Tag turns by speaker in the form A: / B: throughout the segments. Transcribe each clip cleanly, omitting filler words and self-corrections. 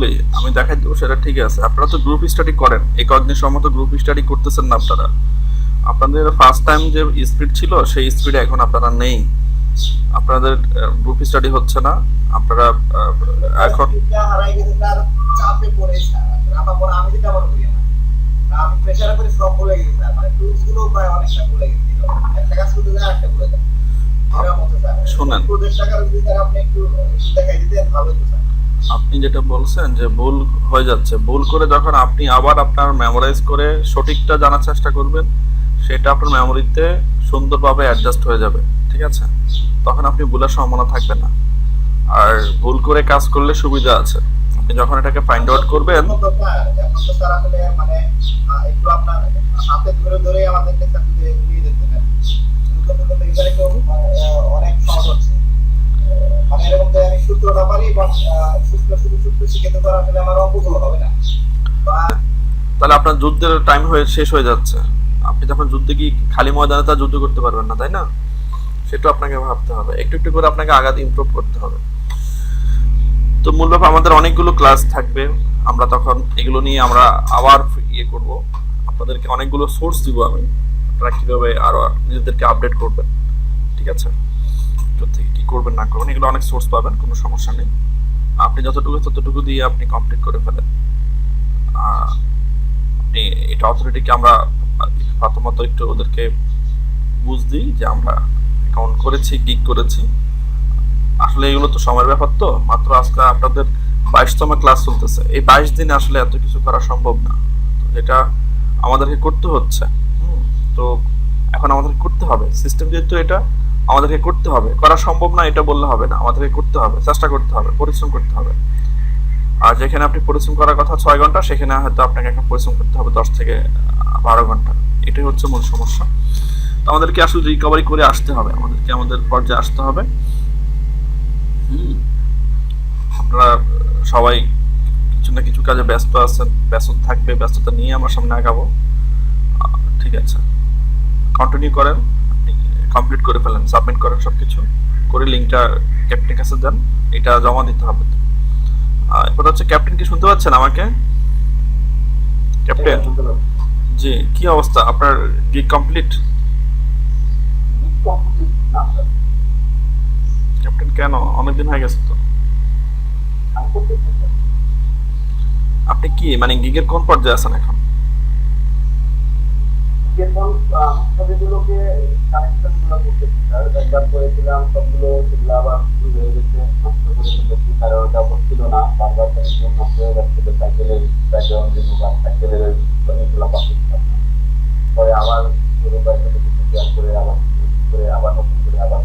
A: অবশ্যই আমি দেখাই দেবো, সেটা ঠিক আছে। আপনারা তো গ্রুপ স্টাডি করেন, এই কয়েকদিন সম্মত গ্রুপ স্টাডি করতেছেন না আপনারা। আপনাদের ফার্স্ট টাইম যে স্পিড ছিল সেই স্পিডে এখন আপনারা নেই। আপনাদের গ্রুপ স্টাডি হচ্ছে না। আপনারা এখন
B: হারাই গেছে তার চাপে পড়ে পরে আমি যেটা মনে করি আমি প্রেশারে করে সব ভুলে গেছি স্যার, মানে টুলস গুলো প্রায় অনেকটা ভুলে গেছি। একটা কাজ করতে যায় একটা ভুলে যায়, এরকম হচ্ছে স্যার।
A: শোনেন,
B: প্রজেক্ট টাকার যদি স্যার আপনি একটু দেখাই দিতেন ভালো হতো স্যার।
A: আপনি যেটা বলছেন যে ভুল হয়ে যাচ্ছে, ভুল করে যখন আপনি আবার আপনার মেমোরাইজ করে সঠিকটা জানার চেষ্টা করবেন, সেটা আপনার মেমোরিতে সুন্দরভাবে অ্যাডজাস্ট হয়ে যাবে, ঠিক আছে? তখন আপনি ভুলের সম্ভাবনা থাকবে না। আর ভুল করে কাজ করলে সুবিধা আছে, আপনি যখন এটাকে ফাইন্ড আউট করবেন।
B: এখন তো স্যার আসলে মানে একটু আপনার হাতে ধরে ধরে আমাদেরকে স্যার যদি নিয়ে যেতে পারেন এখানে তো অনেক সহজ হচ্ছে। মানে এরকম তো আমি সূত্রটা পারি বা সূত্র শিখে তো আসলে আমার অঙ্কগুলো হবে না।
A: তাহলে আপনার যুদ্ধের টাইম শেষ হয়ে যাচ্ছে। আপনি যখন যুদ্ধে কি খালি ময়দানে তা যুদ্ধ করতে পারবেন না, তাই না? সেটা আপনাকে ভাবতে হবে, একটু একটু করে আপনাকে আগাতে ইমপ্রুভ করতে হবে। তো মূল ব্যাপার, আমাদের অনেকগুলো ক্লাস থাকবে, আমরা তখন এগুলো নিয়ে আমরা আবার ইয়ে করব। আপনাদেরকে অনেকগুলো সোর্স দিব আমি, আপনারা কীভাবে আরও নিজেদেরকে আপডেট করবেন, ঠিক আছে? থেকে কী করবেন না করবেন এগুলো অনেক সোর্স পাবেন, কোনো সমস্যা নেই। আপনি যতটুকু ততটুকু দিয়ে আপনি কমপ্লিট করে ফেলেন। আপনি এটা অথরিটিকে আমরা প্রথমত একটু ওদেরকে বুঝ দিই যে আমরা অ্যাকাউন্ট করেছি, গিগ করেছি। আসলে এগুলো তো সময়ের ব্যাপার, তো মাত্র আজকে আপনাদের 22তম ক্লাস চলতেছে, এই 22 দিনে আসলে এত কিছু করা সম্ভব না। এটা আমাদেরকে করতে হচ্ছে। তো এখন আমাদেরকে করতে হবে, সিস্টেম যেহেতু এটা আমাদেরকে করতে হবে, করা সম্ভব না এটা বললে হবে না, আমাদেরকে করতে হবে, চেষ্টা করতে হবে, পরিশ্রম করতে হবে। আর যেখানে আপনি পরিশ্রম করার কথা 6 ঘন্টা, সেখানে হয়তো আপনাকে এখন পরিশ্রম করতে হবে 10 থেকে 12 ঘন্টা। এটাই হচ্ছে মূল সমস্যা। তো আমাদেরকে আসলে রিকভারি করে আসতে হবে, আমাদেরকে আমাদের পর্যায়ে আসতে হবে। আপনারা সবাই কিছু না কিছু কাজে ব্যস্ত আছেন, ব্যস্ত থাকবে, ব্যস্ততা নিয়ে আমরা সামনে আগাবো, ঠিক আছে? কন্টিনিউ করেন, আপনি কমপ্লিট করে ফেলেন, সাবমিট করেন, সব কিছু করে লিঙ্কটা ক্যাপ্টেনের কাছে দেন, এটা জমা দিতে হবে। এরপর হচ্ছে, ক্যাপ্টেন কি শুনতে পাচ্ছেন আমাকে? ক্যাপ্টেন জি, কি অবস্থা আপনার? Gig complete? ক্যাপ্টেন কেন, অনেকদিন হয়ে গেছে তো। আপনি কি মানে গিগের কোন পর্যায়ে আছেন এখন?
B: ছবিগুলোকে কানেকশন গুলো করতেছি স্যার, একবার করেছিলাম সবগুলো, সেগুলো আবার ভুল হয়ে গেছে, নষ্ট করে ফেলেছি, কারণ ওটা হচ্ছিল না, বারবার কানেকশন নষ্ট হয়ে যাচ্ছিল, সাইকেলের ব্যাকগ্রাউন্ড রিমুভার, সাইকেলের অনেকগুলো পাচ্ছিলাম না। পরে আবার কয়েকটা কিছু শেয়ার করে আবার করে আবার নতুন করে আবার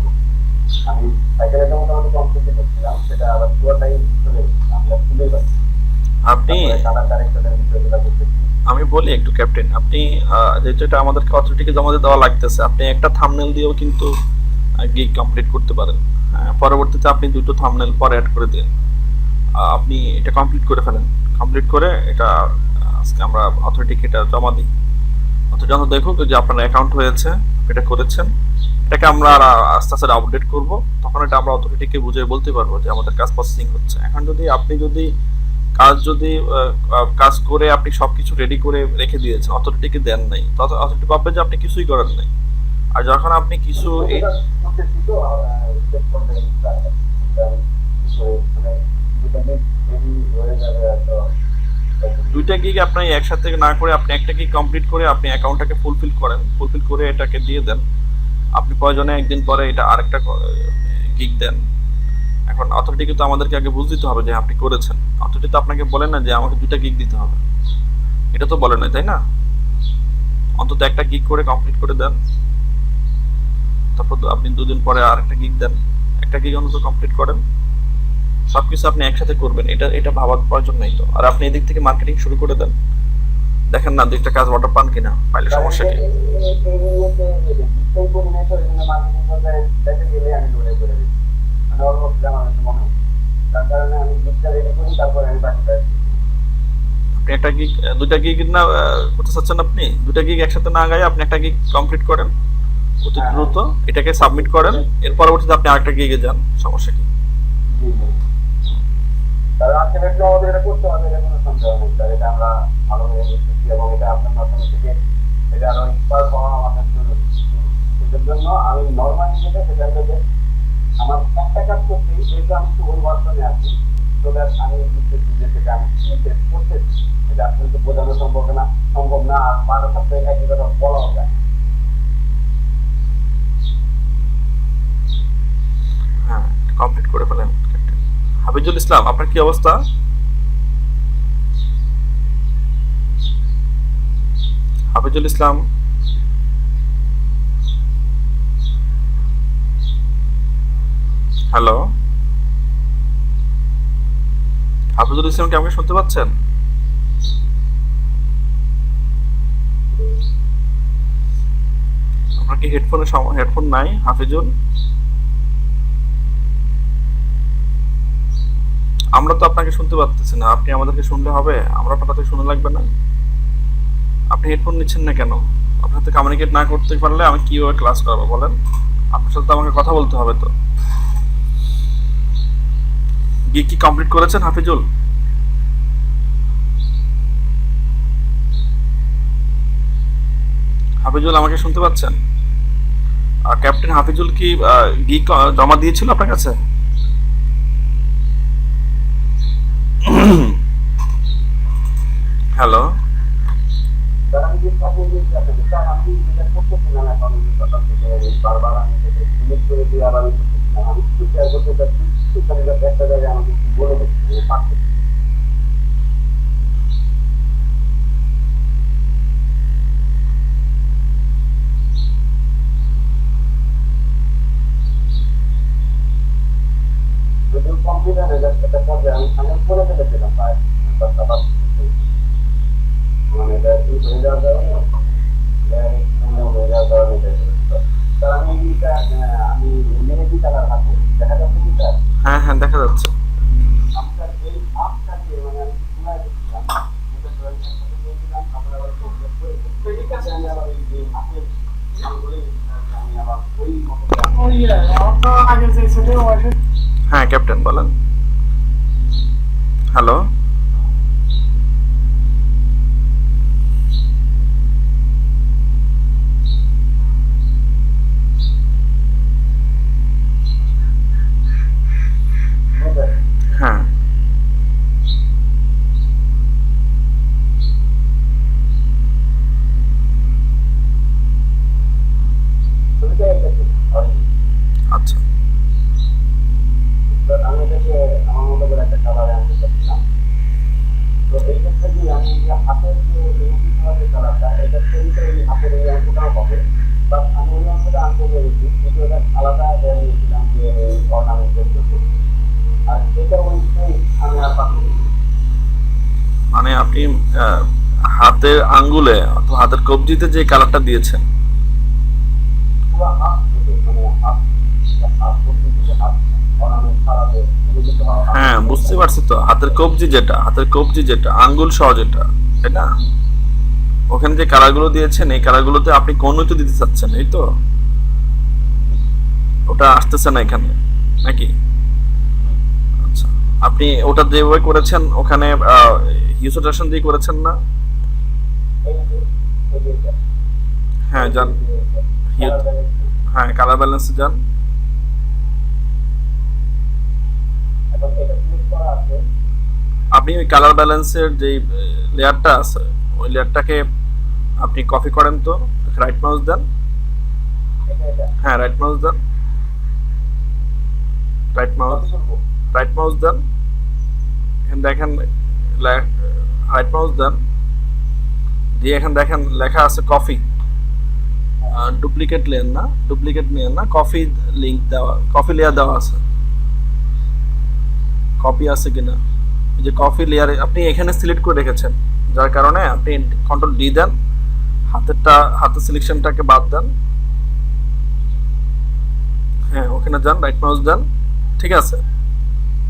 B: আমি সাইকেলটা মোটামুটি কমপ্লিট করছিলাম, সেটা আবার পুরোটাই চলে গেছে, আমরা খুলেই পাচ্ছি।
A: আপনি
B: কালার কারেকশনের বিষয়গুলো করতেছি।
A: আমি বলি একটু ক্যাপ্টেন, আপনি যেটা আমাদেরকে অথরিটিকে জমা দিয়ে দেওয়া লাগতেছে, আপনি একটা থাম্বনেল দিয়েও কিন্তু গিগ কমপ্লিট করতে পারেন। পরবর্তীতে আপনি দুটো থাম্বনেল পরে অ্যাড করে দিন। আপনি এটা কমপ্লিট করে ফেলেন, কমপ্লিট করে এটা আজকে আমরা অথরিটিকে এটা জমা দিই। অথরিটি যখন দেখুক যে আপনার অ্যাকাউন্ট হয়েছে, এটা করেছেন, এটাকে আমরা আস্তে আস্তে আপডেট করব, তখন এটা আমরা অথরিটিকে বুঝিয়ে বলতে পারবো যে আমাদের কাজ প্রসেসিং হচ্ছে। এখন যদি আপনি কাজ করে আপনি সবকিছু রেডি করে রেখে দিয়েছেন, অথরিটিকে দেন নাই, তখন অথরিটি ভাববে যে আপনি কিছুই করেন নাই। আর যখন আপনি কিছু দুইটা গিগ আপনি একসাথে না করে আপনি একটা গিগ কমপ্লিট করে আপনি অ্যাকাউন্টটাকে ফুলফিল করেন, ফুলফিল করে এটাকে দিয়ে দেন। আপনি প্রয়োজনে একদিন পরে এটা আরেকটা গিগ দেন। এখন অথরিটি কিন্তু আমাদেরকে আগে বুঝ দিতে হবে যে আপনি করেছেন। অথরিটি তো আপনাকে বলেন না যে আমাকে দুইটা গিগ দিতে হবে, এটা তো বলে নাই, তাই না? অন্তত একটা গিগ করে কমপ্লিট করে দেন, তারপর আপনি 2 দিন পরে আরেকটা গিগ দেন, একটা গিগ অন্তত কমপ্লিট করেন। সবকিছু আপনি একসাথে করবেন, এটা এটা ভাবার প্রয়োজন নেই তো। আর আপনি এদিক থেকে মার্কেটিং শুরু করে দেন, দেখেন না দুইটা কাজ অর্ডার পান কিনা, পাইলে সমস্যা কি? আপনি একটা গিগ দুইটা গিগ না করতে চাচ্ছেন, আপনি দুইটা গিগ একসাথে না গায়ে আপনি একটা গিগ কমপ্লিট করেন অতি দ্রুত, এটাকে সাবমিট করেন, এর পরবর্তীতে আপনি আরেকটা গিগে যান, সমস্যা কি?
B: তাহলে আলটিমেটলি আমাদের এটা করতে হবে, এটা কোনো সন্দেহ নেই স্যার। এটা আমরা ভালোভাবে বুঝতেছি এবং এটা আপনার মাধ্যমে থেকে এটা আরো এক্সপার্ট হওয়া আমাদের জরুরি। সেটার জন্য আমি নর্মালি সেটা হলো যে আমার একটা কাজ করতেই, যেহেতু আমি একটু ওই বর্তমানে আছি, তো দ্যাট আমি বুঝতেছি যে সেটা আমি কি টেস্ট করতেছি, এটা আসলে তো বোঝানো সম্ভব না আর 12 সপ্তাহে একই কথা বলাও যায়।
A: হ্যাঁ, কমপ্লিট করে ফেলেন ক্যাপ্টেন। হাফিজুল ইসলাম, আপনার কি অবস্থা? হাফিজুল ইসলাম, হ্যালো, হাফিজুল ইসলাম কি আমাকে শুনতে পাচ্ছেন? আপনার কি হেডফোন নাই হাফিজুল? আমরা তো আপনাকে শুনতে পাচ্ছি না, আপনি আমাদেরকে শুনলে হবে, আমরা আপনার থেকে শুনে লাগবে না? আপনি হেডফোন নিচ্ছেন না কেন? আপনার সাথে কমিউনিকেট না করতে পারলে আমি কিভাবে ক্লাস করাবো বলেন? আপনার সাথে তো আমাকে কথা বলতে হবে তো। গিয়ে কি কমপ্লিট করেছেন হাফিজুল? হাফিজুল আমাকে শুনতে পাচ্ছেন? আর ক্যাপ্টেন হাফিজুল কি গি জমা দিয়েছিল আপনার কাছে? হ্যালো,
B: স্যার আমি যে কাজে দিয়েছি আপনাকে, স্যার আমি যেটা করতেছিলাম এখন সকাল থেকে বারবার আমি সেটা সিলেক্ট করে দিয়ে আবার করতেছিলাম, আমি একটু শেয়ার করতে চাচ্ছি, একটুখানি যাতে একটা জায়গায় আমাকে একটু বলে দিচ্ছি পারছি। যদিও কম্পিউটার রেজাল্ট একটা পর্যায়ে আমি ফাইনাল করে ফেলেছিলাম প্রায়, আবার মানে এটা কি হয়ে যাওয়ার কারণে হয়ে যাওয়ার কারণে এটা হয়েছিল। স্যার আমি এই জিনিসটা আমি মেহেদি কালার হাতে দেখা যাচ্ছে কি স্যার?
A: হ্যাঁ হ্যাঁ, দেখা যাচ্ছে।
B: আপনার এই আপটাকে মানে আমি পুরাই দেখছিলাম, যেটা ড্রয়িং এর সাথে নিয়েছিলাম, আমরা আবার প্রোগ্রেস করে ঠিক আছে, আমি আবার এই যে হাতের বলে আমি আবার ওই মতো
A: হ্যাঁ ক্যাপ্টেন বলেন। হ্যালো, হ্যাঁ আচ্ছা,
B: আমি এটাকে আমার মতো করে একটা কালারে আনতে চাচ্ছিলাম। তো এই ক্ষেত্রে কি আমি যে হাতের যে মেহেদি কালারটা, এটা সেটা এই হাতের এই অংশটাও পাবে, বাট আমি ওই অংশটা আনতে পেরেছি, কিন্তু এটা আলাদা নিয়েছিলাম যে এই অর্নামেন্টের জন্য, আর এটা ওই আমি আর পাচ্ছি না।
A: মানে আপনি আহ, হাতের আঙ্গুলে অথবা হাতের কবজিতে যে কালারটা দিয়েছেন,
B: পুরো হাত থেকে মানে হাত হাত সবজি থেকে হাত অর্নামেন্ট ছাড়াতে এগুলো কিন্তু
A: হ্যাঁ বুঝতে পারছি তো, হাতের কবজি যেটা আঙ্গুল সহ যেটা, তাই না? ওখানে যে কালারগুলো দিয়েছেন এই কালারগুলোতে আপনি কোন তো দিতে চাচ্ছেন, এই তো? ওটা আসতেছে না এখানে নাকি? আচ্ছা, আপনি ওটা যেভাবে করেছেন ওখানে হিউসোটেশন দিয়ে করেছেন না?
B: এই যে এই যে এটা,
A: হ্যাঁ যান,
B: কালার ব্যালেন্স
A: হ্যাঁ কালার ব্যালেন্সে যান।
B: এখন এটা সিলেক্ট করা আছে।
A: আপনি ওই কালার ব্যালেন্সের যে লেয়ারটা আছে ওই লেয়ারটাকে আপনি কপি করেন তো, রাইট মাউস দেন।
B: এটা
A: হ্যাঁ রাইট মাউস দেন,
B: কপি করবো।
A: রাইট মাউস দেন, এখানে দেখেন রাইট মাউস দেন, দিয়ে এখানে দেখেন লেখা আছে কফি, ডুপ্লিকেট লেয়ার না, কফি লিংক দেওয়া, কফি লেয়ার দেওয়া আছে, কপি আছে কিনা? এই যে কফি লেয়ার আপনি এখানে সিলেক্ট করে রেখেছেন, যার কারণে আপনি কন্ট্রোল ডি দেন, হাতের সিলেকশনটাকে বাদ দেন, হ্যাঁ ওখানে যান, রাইট মাউস দেন, ঠিক আছে।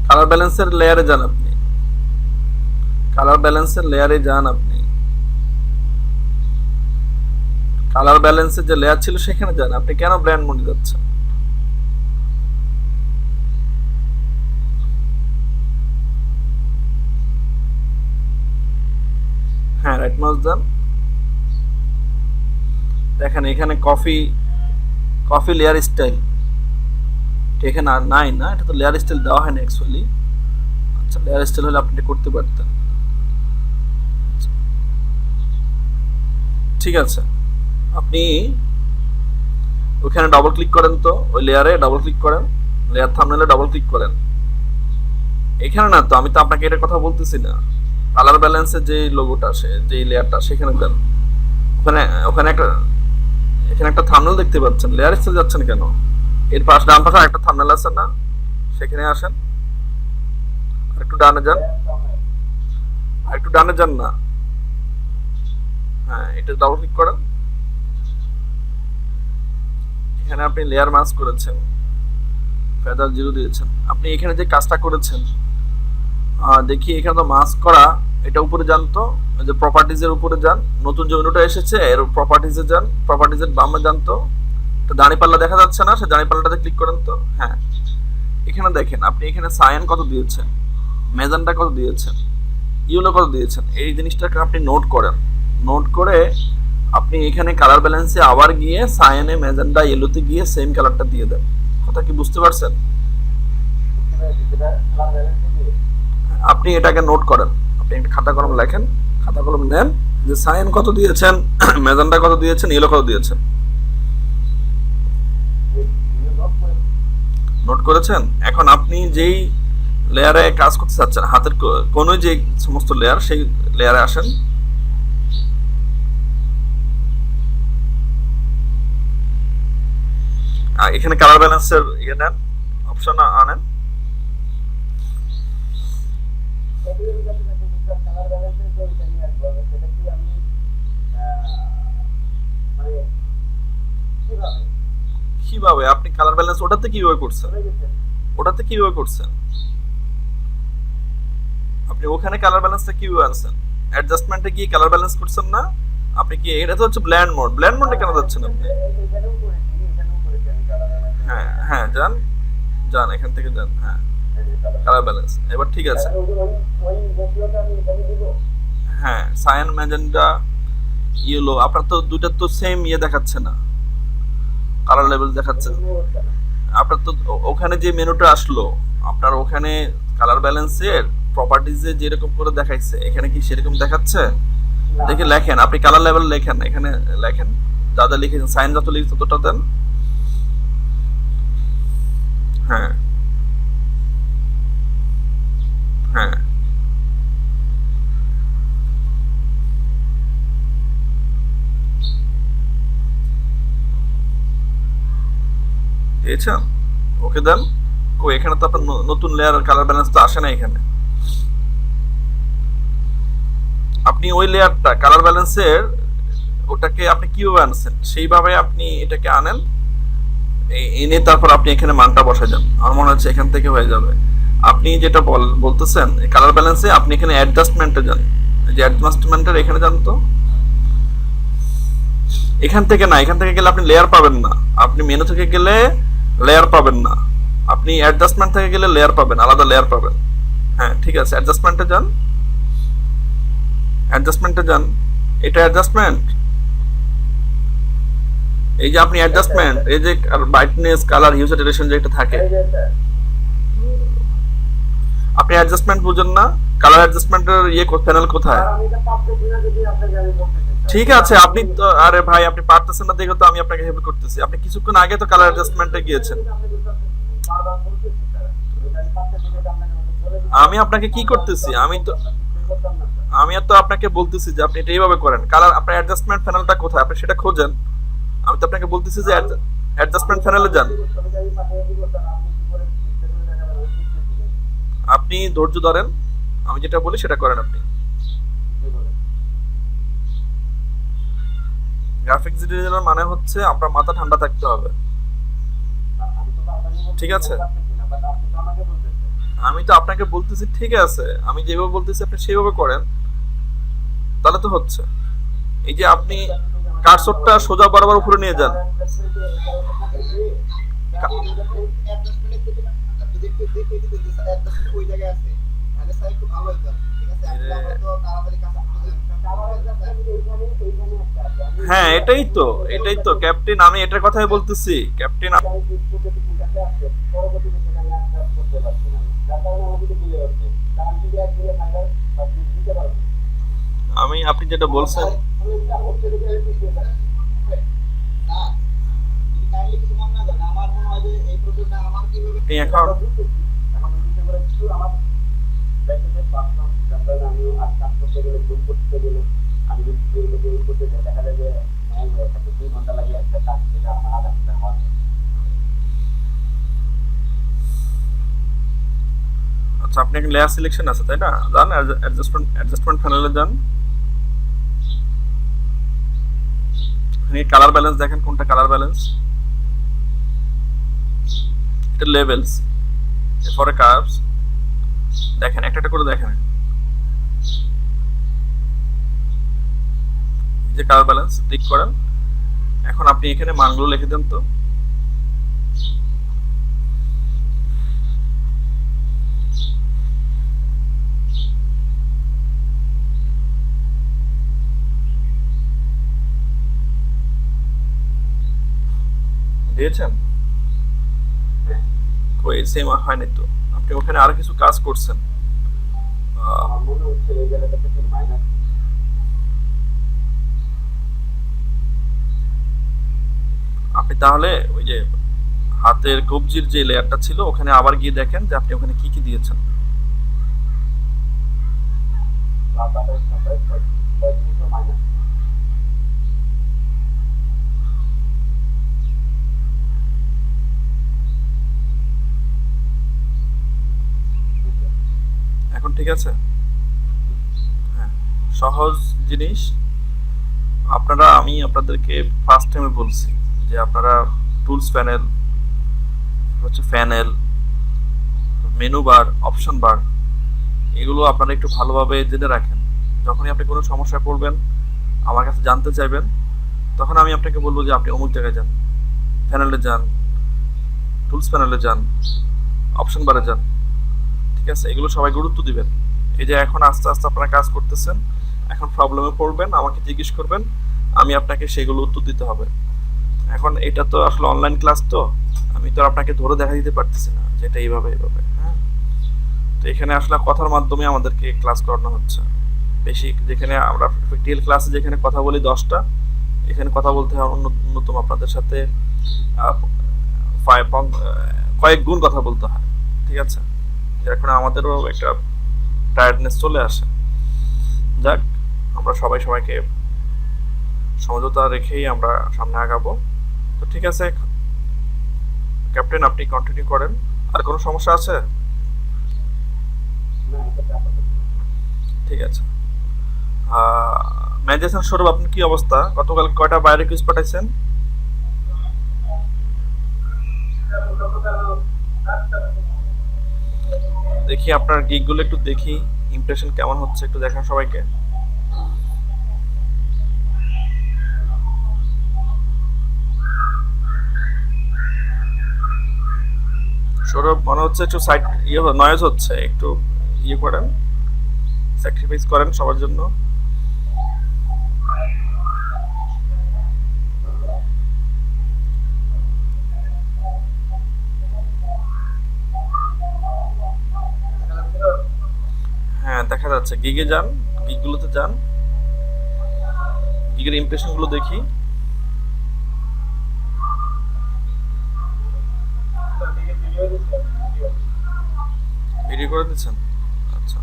A: কালার ব্যালেন্সের লেয়ারে যান আপনি, কালার ব্যালেন্সের লেয়ারে যান আপনি, কালার ব্যালেন্সের যে লেয়ার ছিল সেখানে যান। আপনি কেন ব্র্যান্ড মোডে যাচ্ছেন? রাইট মাউস দেন, দেখেন এখানে কফি লেয়ার স্টাইল এখানে আর নাই না, এটা তো লেয়ার স্টাইল দেওয়া হয় না অ্যাকচুয়ালি। আচ্ছা লেয়ার স্টাইল হলে আপনি এটা করতে পারতেন। ঠিক আছে, আপনি ওখানে ডবল ক্লিক করেন, তো ওই লেয়ারে ডবল ক্লিক করেন, লেয়ার থাম্বনেলে ডবল ক্লিক করেন। এখানে না, তো আমি তো আপনাকে এটার কথা বলতেছি না, কালার ব্যালেন্সের যে লোগোটা আছে, যে লেয়ারটা সেখানে দেন। ওখানে ওখানে একটা এখানে একটা থাম্বনেল দেখতে পাচ্ছেন, লেয়ার স্টাইল যাচ্ছেন কেন? এর পাশে ডান পাশে একটা থাম্বনেল আছে না, সেখানে আসেন, একটু ডানে যান, একটু ডানে যান না, হ্যাঁ এটা ডাবল ক্লিক করেন। এখানে আপনি লেয়ার মাস্ক করেছেন, ফেদার 0 দিয়েছেন। আপনি এখানে যে কাজটা করেছেন, দেখি এখানে তো মাস্ক করা, এটা উপরে যান, তো যে প্রপার্টিজের উপরে যান, নতুন যে মেনুটা এসেছে এর প্রপার্টিজে যান, প্রপার্টিজের বামে যান, তো দাঁড়িপাল্লা দেখা যাচ্ছে না, সে দাঁড়িপাল্লাটাতে ক্লিক করেন। তো হ্যাঁ, এখানে দেখেন আপনি এখানে সায়ান কত দিয়েছেন, মেজেন্টা কত দিয়েছেন, ইয়েলো কত দিয়েছেন, এই জিনিসটাকে আপনি নোট করেন। নোট করে আপনি এখানে কালার ব্যালেন্সে আবার গিয়ে সায়ানে, মেজেন্টা, ইয়েলোতে গিয়ে সেম কালারটা দিয়ে দেন। কথা কি বুঝতে পারছেন? আপনি এটাকে নোট করেন, আপনি একটা খাতা কলম লেখেন, খাতা কলম নেন, যে সায়ান কত দিয়েছেন, মেজেন্টা কত দিয়েছেন, ইয়েলো কত দিয়েছেন, নোট করেছেন। এখন আপনি যেই লেয়ারে কাজ করতে চাচ্ছেন, হাতের কোন যে সমস্ত লেয়ার, সেই লেয়ারে আসেন। এখানে কালার ব্যালেন্সের ইয়ে নেন, অপশন আনেন। কিভাবে আপনি কালার ব্যালেন্স ওটাতে কিভাবে করছেন? ওটাতে কিভাবে করছেন? আপনি ওখানে কালার ব্যালেন্সটা কিভাবে আনছেন? অ্যাডজাস্টমেন্টে গিয়ে কালার ব্যালেন্স করছেন না? আপনি কি, এটা তো হচ্ছে ব্ল্যান্ড মোড, ব্ল্যান্ড মোডে কেন যাচ্ছেন আপনি? হ্যাঁ হ্যাঁ, যান যান, এখান থেকে যান, হ্যাঁ কালার ব্যালেন্স, এবার ঠিক আছে। হ্যাঁ সায়ান, ম্যাজেন্টা, ইয়েলো, আপনার তো দুইটা তো সেম ইয়ে দেখাচ্ছে না, কালার লেভেল দেখাচ্ছে। আপনার তো ওখানে যে মেনুটা আসলো, আপনার ওখানে কালার ব্যালেন্সের প্রপার্টিজে যেরকম করে দেখাইছে, এখানে কি সেরকম দেখাচ্ছে? দেখে লেখেন, আপনি কালার লেভেল লেখেন, এখানে লেখেন, যা যা লিখেছেন, সাইন যত লিখেছেন ততটা দেন। হ্যাঁ হ্যাঁ, পেয়েছেন? ওকে দেন। এখানে তো আপনার নতুন লেয়ার কালার ব্যালেন্স তো আসে না এখানে। আপনি ওই লেয়ারটা কালার ব্যালেন্সের ওটাকে আপনি কিভাবে আনছেন, সেইভাবে আপনি এটাকে আনেন, এনে তারপর আপনি এখানে মানটা বসে যান। আমার মনে হচ্ছে এখান থেকে হয়ে যাবে। আপনি যেটা বলতেছেন কালার ব্যালেন্সে, আপনি এখানে অ্যাডজাস্টমেন্টে যান, যে অ্যাডজাস্টমেন্টের এখানে যান, তো এখান থেকে না, এখান থেকে গেলে আপনি লেয়ার পাবেন না, আপনি মেনু থেকে গেলে লেয়ার পাবেন না, আপনি অ্যাডজাস্টমেন্ট থেকে গেলে লেয়ার পাবেন, আলাদা লেয়ার পাবেন। হ্যাঁ ঠিক আছে, অ্যাডজাস্টমেন্টে যান, অ্যাডজাস্টমেন্টে যান, এটা অ্যাডজাস্টমেন্ট, এই যে আপনি অ্যাডজাস্টমেন্ট, এই যে ব্রাইটনেস, কালার, হিউ, স্যাচুরেশন যেটা থাকে, আপনি অ্যাডজাস্টমেন্ট বুঝেন না? কালার অ্যাডজাস্টমেন্টের ইয়ে প্যানেল কোথায়? ঠিক আছে, আপনি তো, আরে ভাই আপনি পারতেছেন না দেখে তো আমি আপনাকে হেল্প করতেছি। আপনি কিছুক্ষণ আগে তো কালার অ্যাডজাস্টমেন্টে গিয়েছেন। আমি আপনাকে কি করতেছি? আমি তো আপনাকে বলতেছি যে আপনি এটা এইভাবে করেন। কালার, আপনার অ্যাডজাস্টমেন্ট প্যানেলটা কোথায়, আপনি সেটা খোঁজেন। আমি তো আপনাকে বলতেছি যে অ্যাডজাস্টমেন্ট প্যানেলে যান। আপনি ধৈর্য ধরেন, আমি যেটা বলি সেটা করেন। আপনি গ্রাফিক্স ডিজাইনার মানে হচ্ছে আপনার মাথা ঠান্ডা থাকতে হবে, ঠিক আছে? আমি তো আপনাকে বলতেছি, ঠিক আছে, আমি যেভাবে বলতেছি আপনি সেভাবে করেন, তাহলে তো হচ্ছে। এই যে আপনি কার্সরটা সোজা বরাবর উপরে নিয়ে যান,
B: টাওয়ার অ্যাডজাস্টমেন্ট এইখানে একটা আছে।
A: হ্যাঁ, এটাই তো ক্যাপ্টেন, আমি এটার কথাই বলতেছি ক্যাপ্টেন।
B: আমি ক্লিক করতে ঠিক আছে আসছে, পরবর্তীতে সেটা আমি অ্যাডজাস্ট করতে পারছি না, যার কারণে আমার কিন্তু ডিলে হচ্ছে। কারণ যদি একদিনে ফাইবার বা ক্লিক দিতে পারবো
A: আপনি যেটা বলছেন,
B: হচ্ছে দেখে আমি পিছিয়ে যাচ্ছি। না, যদি কাইন্ডলি কিছু মনে না করেন, আমার মনে হয় যে এই প্রজেক্টটা আমার কিভাবে
A: আপনি এখন
B: এখন দিতে করে কিছু আমার ব্যাকএন্ডে প্ল্যাটফর্ম, যার কারণে আমি আর কাজ করতে গেলে জুম করতে গেলে আমি যদি এটাকে এই করতে যাই, দেখা যায় যে হ্যাং হয়ে থাকে, 2 ঘন্টা লাগে একটা কাজ, যেটা আমার আধা ঘন্টা হওয়ার কথা।
A: আচ্ছা, আপনি এখন লেয়ার সিলেকশন আছে তাই না? যান অ্যাডজাস্টমেন্ট প্যানেলে যান, এখানে কালার ব্যালেন্স দেখেন, কোনটা কালার ব্যালেন্স, এটা লেভেলস, এরপরে কার্ভস দেখেন, একটা একটা করে দেখেন, এই যে কালার ব্যালেন্স ক্লিক করেন। এখন আপনি এখানে মানগুলো লিখে দেন তো। দিয়েছেন? কই সেম হয়নি তো, আপনি ওখানে আরো কিছু কাজ করছেন।
B: আমার মনে হচ্ছে এই জায়গাটা থেকে মাইনাস।
A: আপনি তাহলে ওই যে হাতের কবজির যে লেয়ারটা ছিল ওখানে আবার গিয়ে দেখেন যে আপনি ওখানে কি কি দিয়েছেন।
B: বা 27 মাইনাস।
A: এখন ঠিক আছে? হ্যাঁ, সহজ জিনিস। আমি আপনাদেরকে ফার্স্ট টাইমে বলছি যে আপনারা টুলস প্যানেল, হচ্ছে প্যানেল, মেনু বার, অপশন বার, এগুলো আপনারা একটু ভালোভাবে জেনে রাখেন। যখনই আপনি কোনো সমস্যায় পড়বেন, আমার কাছে জানতে চাইবেন, তখন আমি আপনাকে বলবো যে আপনি অমুক জায়গায় যান, প্যানেলে যান, টুলস প্যানেলে যান, অপশন বারে যান। ঠিক আছে, এগুলো সবাই গুরুত্ব দিবেন। এই যে এখন আস্তে আস্তে আপনারা কাজ করতেছেন, এখন প্রবলেমে পড়বেন, আমাকে জিজ্ঞেস করবেন, আমি আপনাকে সেগুলো উত্তর দিতে হবে। এখন এটা তো আসলে অনলাইন ক্লাস, তো আমি তো আর আপনাকে ধরে দেখা দিতে পারতেছি না যেটা এইভাবে এইভাবে। হ্যাঁ, তো এখানে আসলে কথার মাধ্যমে আমাদেরকে ক্লাস করানো হচ্ছে বেশি। যেখানে আমরা প্র্যাকটিক্যাল ক্লাসে যেখানে কথা বলি 10টা, এখানে কথা বলতে হয় ন্যূনতম আপনাদের সাথে কয়েক গুণ কথা বলতে হয়। ঠিক আছে, যার কারণে আমাদেরও একটা টায়ার্ডনেস চলে আসে। যাক, আমরা সবাই সবাইকে সমঝোতা রেখেই আমরা সামনে আগাবো। তো ঠিক আছে ক্যাপ্টেন, আপনি কন্টিনিউ করেন। আর কোনো সমস্যা আছে?
B: না, এটা আপাতত
A: ঠিক আছে। ম্যানেজার সৌরভ, আপনার কি অবস্থা? গতকাল কয়টা বাইরে রিকোয়েস্ট পাঠাইছেন? দেখি আপনার গিগগুলো একটু দেখি, ইমপ্রেশন কেমন হচ্ছে একটু দেখান সবাইকে। সৌরভ, মনে হচ্ছে একটু সাইড নয়েজ হচ্ছে, একটু করেন, স্যাক্রিফাইস করেন সবার জন্য। হ্যাঁ, দেখা যাচ্ছে। গিগে যান, গিগগুলোতে যান, গিগের ইমপ্রেশনগুলো দেখি। ভিডিও করে দিচ্ছেন? আচ্ছা,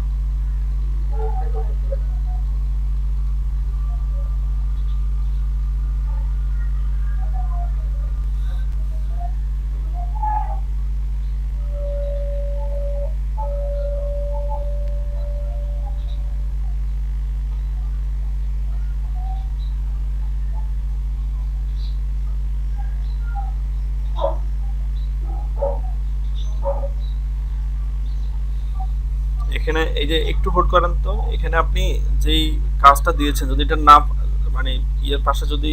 A: এখানে এই যে একটু হোল্ড করেন তো, এখানে আপনি যেই কাজটা দিয়েছেন যদি এটা না, মানে ইয়ের পাশে যদি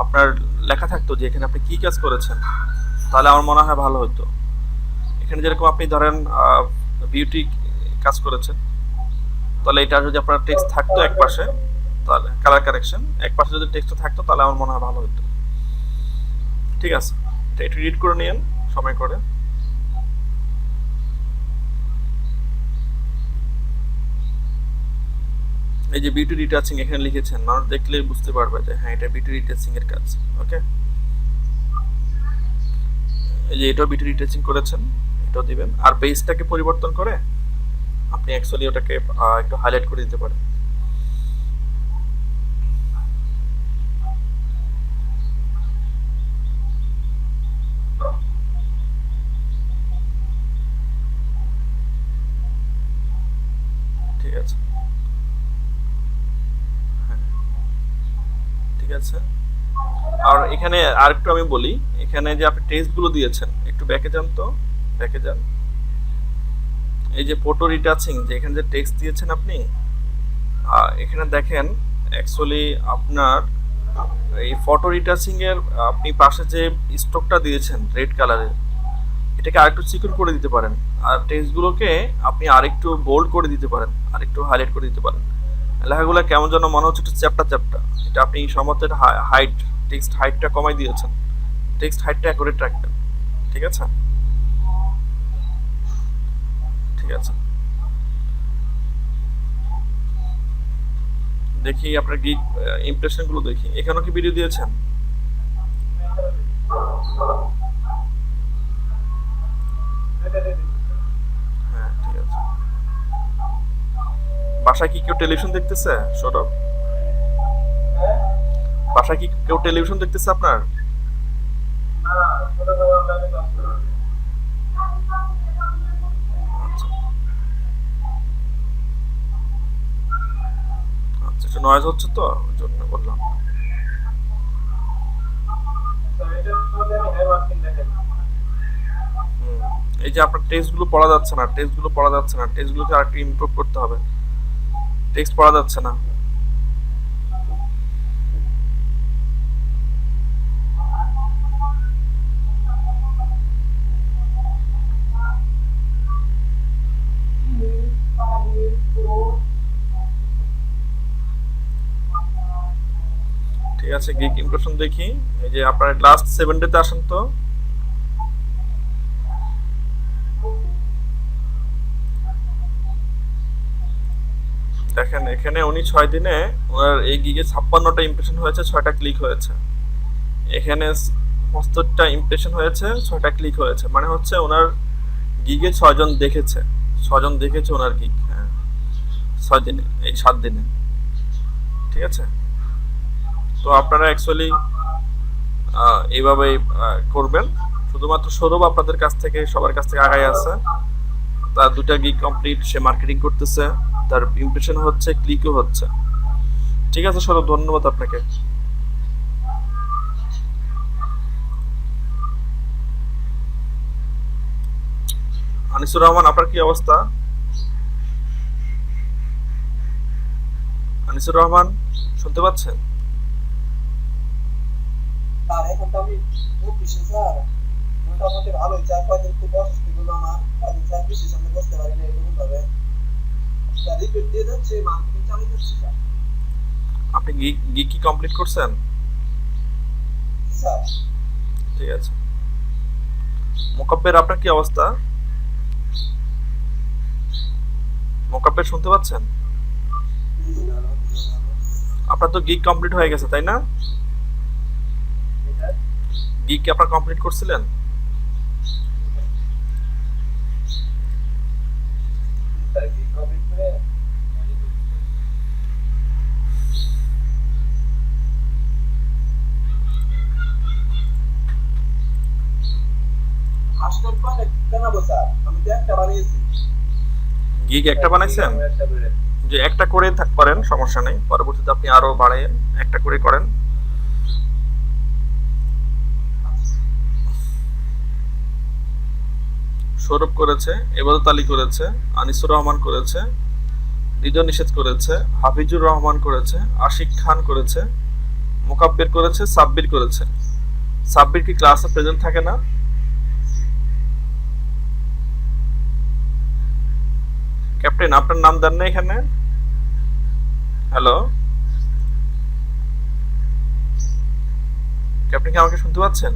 A: আপনার লেখা থাকতো যে এখানে আপনি কি কাজ করেছেন, তাহলে আমার মনে হয় ভালো হতো। এখানে যেরকম আপনি ধরেন বিউটি কাজ করেছেন, তাহলে এটা যদি আপনার টেক্সট থাকতো এক পাশে, তাহলে কালার কারেকশন এক পাশে যদি টেক্সট থাকতো তাহলে আমার মনে হয় ভালো হতো। ঠিক আছে, তো একটু রিড করে নিয়েন সময় করে। এই যে বিউটি রিটাচিং এখানে লিখেছেন, মানুষ দেখলেই বুঝতে পারবে যে হ্যাঁ এটা বিউটি রিটাচিং এর কাজ। ওকে, এই যে এটাও বিউটি রিটাচিং করেছেন, এটাও দিবেন। আর বেসটাকে পরিবর্তন করে আপনি অ্যাকচুয়ালি ওটাকে একটু হাইলাইট করে দিতে পারেন। ঠিক আছে, হ্যাঁ ঠিক আছে। আর এখানে আরেকটু আমি বলি, এখানে যে আপনি টেক্সটগুলো দিয়েছেন, একটু ব্যাকে যান তো, ব্যাকে যান। এই যে ফটো রিটাচিং যে এখানে যে টেক্সট দিয়েছেন আপনি, এখানে দেখেন অ্যাকচুয়ালি আপনার এই ফটো রিটাচিং এর আপনি পাশে যে স্ট্রোকটা দিয়েছেন রেড কালারের, এটাকে আরেকটু চিকন করে দিতে পারেন। আর টেক্সটগুলোকে আপনি আরেকটু বোল্ড করে দিতে পারেন, আরেকটু হাইলাইট করে দিতে পারেন। লেখাগুলো কেমন যেন মনে হচ্ছে একটু চ্যাপ্টা চ্যাপ্টা। এটা আপনি সম্ভবত হাইট, টেক্সট হাইটটা কমাই দিয়েছেন, টেক্সট হাইটটা অ্যাকুরেট রাখবেন। ঠিক আছে, ঠিক আছে। দেখি আপনার গিগ ইমপ্রেশনগুলো দেখি, এখানেও কি ভিডিও দিয়েছেন? হ্যাঁ ঠিক আছে। বাসায় কি কেউ টেলিভিশন দেখতেছে সৌরভ? বাসায় কি কেউ টেলিভিশন দেখতেছে আপনার? আচ্ছা আচ্ছা, একটু নয়েজ হচ্ছে তো ওই জন্য বললাম। হুম, এই যে আপনার টেক্সটগুলো পড়া যাচ্ছে না, টেক্সটগুলো পড়া যাচ্ছে না, টেক্সটগুলোকে আরেকটু ইমপ্রুভ করতে হবে। টেক্সট পড়া যাচ্ছে না। ঠিক আছে, গিগ ইমপ্রেশন দেখি। এই যে আপনার লাস্ট 7 ডেতে আসেন তো। দেখেন এখানে উনি 6 দিনে ওনার এই গিগে 56টা ইমপ্রেশন হয়েছে, 6টা ক্লিক হয়েছে। এখানে 75টা ইমপ্রেশন হয়েছে, 6টা ক্লিক হয়েছে, মানে হচ্ছে ওনার গিগে 6 জন দেখেছে, 6 জন দেখেছে ওনার গিগ। হ্যাঁ 6 দিনে, এই 7 দিনে। ঠিক আছে, তো আপনারা অ্যাকচুয়ালি এইভাবেই করবেন। শুধুমাত্র সৌরভ আপনাদের কাছ থেকে, সবার কাছ থেকে আগায় আছে। তার 2টা গিগ কমপ্লিট, সে মার্কেটিং করতেছে, তার ইমপ্রেশন হচ্ছে, ক্লিকও হচ্ছে। ঠিক আছে সৌরভ, ধন্যবাদ আপনাকে। আনিসুর রহমান, আপনার কি অবস্থা? আনিসুর রহমান শুনতে পাচ্ছেন?
C: স্যার এখন তো আমি বলতেছি স্যার, মোটামুটি ভালোই, 4-5 দিন খুব অসুস্থ ছিল আমার, আমি স্যার বেশি সামনে বসতে পারি না এরকম ভাবে, স্যার রিপোর্ট দিয়ে যাচ্ছে, মার্কেটিং চালিয়ে যাচ্ছে স্যার।
A: আপনি গিগ গিগ কি কমপ্লিট করছেন?
C: স্যার
A: ঠিক আছে। মোকাব্বের, আপনার কি অবস্থা? মোকাব্বের শুনতে পাচ্ছেন? আপনার তো গিগ কমপ্লিট হয়ে গেছে তাই না? গিগ কি আপনার কমপ্লিট করছিলেন?
C: স্যার কি কমপ্লিট করে হাসপাতাল পারে কেন স্যার, আমি তো একটা বানিয়েছি।
A: গিগ একটা বানাইছেন?
C: একটা করে
A: যে একটা করে করেন, সমস্যা নেই, পরবর্তীতে আপনি আরো বাড়াইন, একটা করে করেন। সৌরভ করেছে, এবাদত আলী করেছে, আনিসুর রহমান করেছে, হৃদয় নিষেধ করেছে, হাফিজুর রহমান করেছে, আশিক খান করেছে, মোকাব্বির করেছে, সাব্বির করেছে। সাব্বির কি ক্লাসে প্রেজেন্ট থাকে না? ক্যাপ্টেন আপনার নাম দেন না এখানে। হ্যালো আপনি কি আমাকে শুনতে পাচ্ছেন?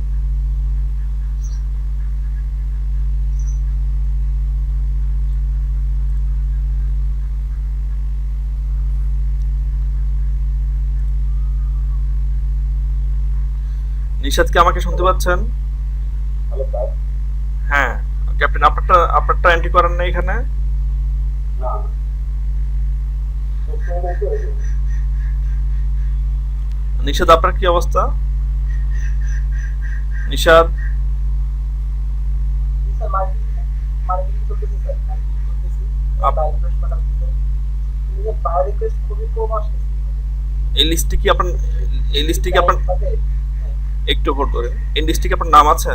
A: নিশাদ কি আমাকে শুনতে পাচ্ছেন?
B: Hello sir.
A: হ্যাঁ, ক্যাপ্টেন, আপনারটা এন্ট্রি করেন না এখানে?
B: না না,
A: নিশাদ, আপনার কি অবস্থা? নিশাদ,
C: স্যার মার্কেটিং করতেছি স্যার, মার্কেটিং করতেছি, বাইরে রিকোয়েস্ট পাঠাচ্ছি। কিন্তু বাইরে রিকোয়েস্ট খুবই কম আসতেছে।
A: এই লিস্টে কি আপনার একটু হোল্ড করেন, এই লিস্টে কি আপনার নাম আছে?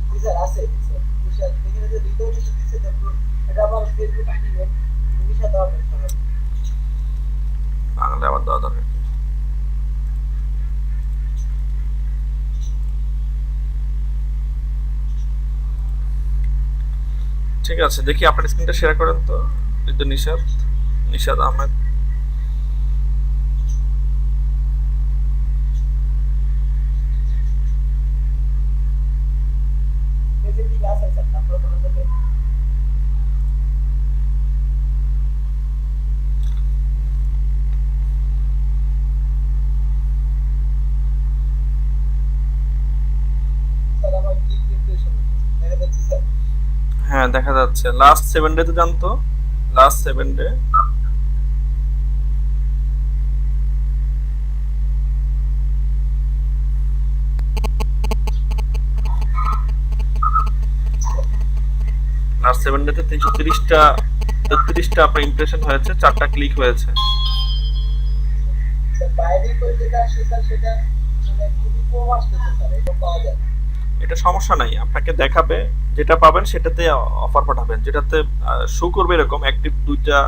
C: জি স্যার আছে স্যার। স্যার এখানে যে হৃদয় কিছু দিচ্ছে, তারপর এটা আবার ফেসবুক আইডি নেন, নিশা দেওয়া হবে।
A: বাংলা আবার দেওয়া দরকার কি? ঠিক আছে, দেখি আপনার স্ক্রিনটা শেয়ার করেন তো। এই তো নিশাদ আহমেদ।
C: ফেসবুক আছে স্যার, তারপর কোনো জায়গায় স্যার আমার ক্লিক ইমপ্রেশন দেখা যাচ্ছে স্যার।
A: হ্যাঁ, দেখা যাচ্ছে। লাস্ট 7 ডে তে জানতো, লাস্ট 7 ডে। লাস্ট 7 ডে তে 333টা আপনার ইমপ্রেশন হয়েছে, 4টা ক্লিক হয়েছে।
C: স্যার বাইরে করে যেটা আসছে স্যার, সেটা মানে খুবই কম আসতেছে স্যার, এটা পাওয়া যায় না।
A: এটা সমস্যা নাই, আপনাকে দেখাবে যেটা পাবেন সেটাতে অফার পাঠাবেন, যেটাতে শো করবে এরকম অ্যাক্টিভ 2টা,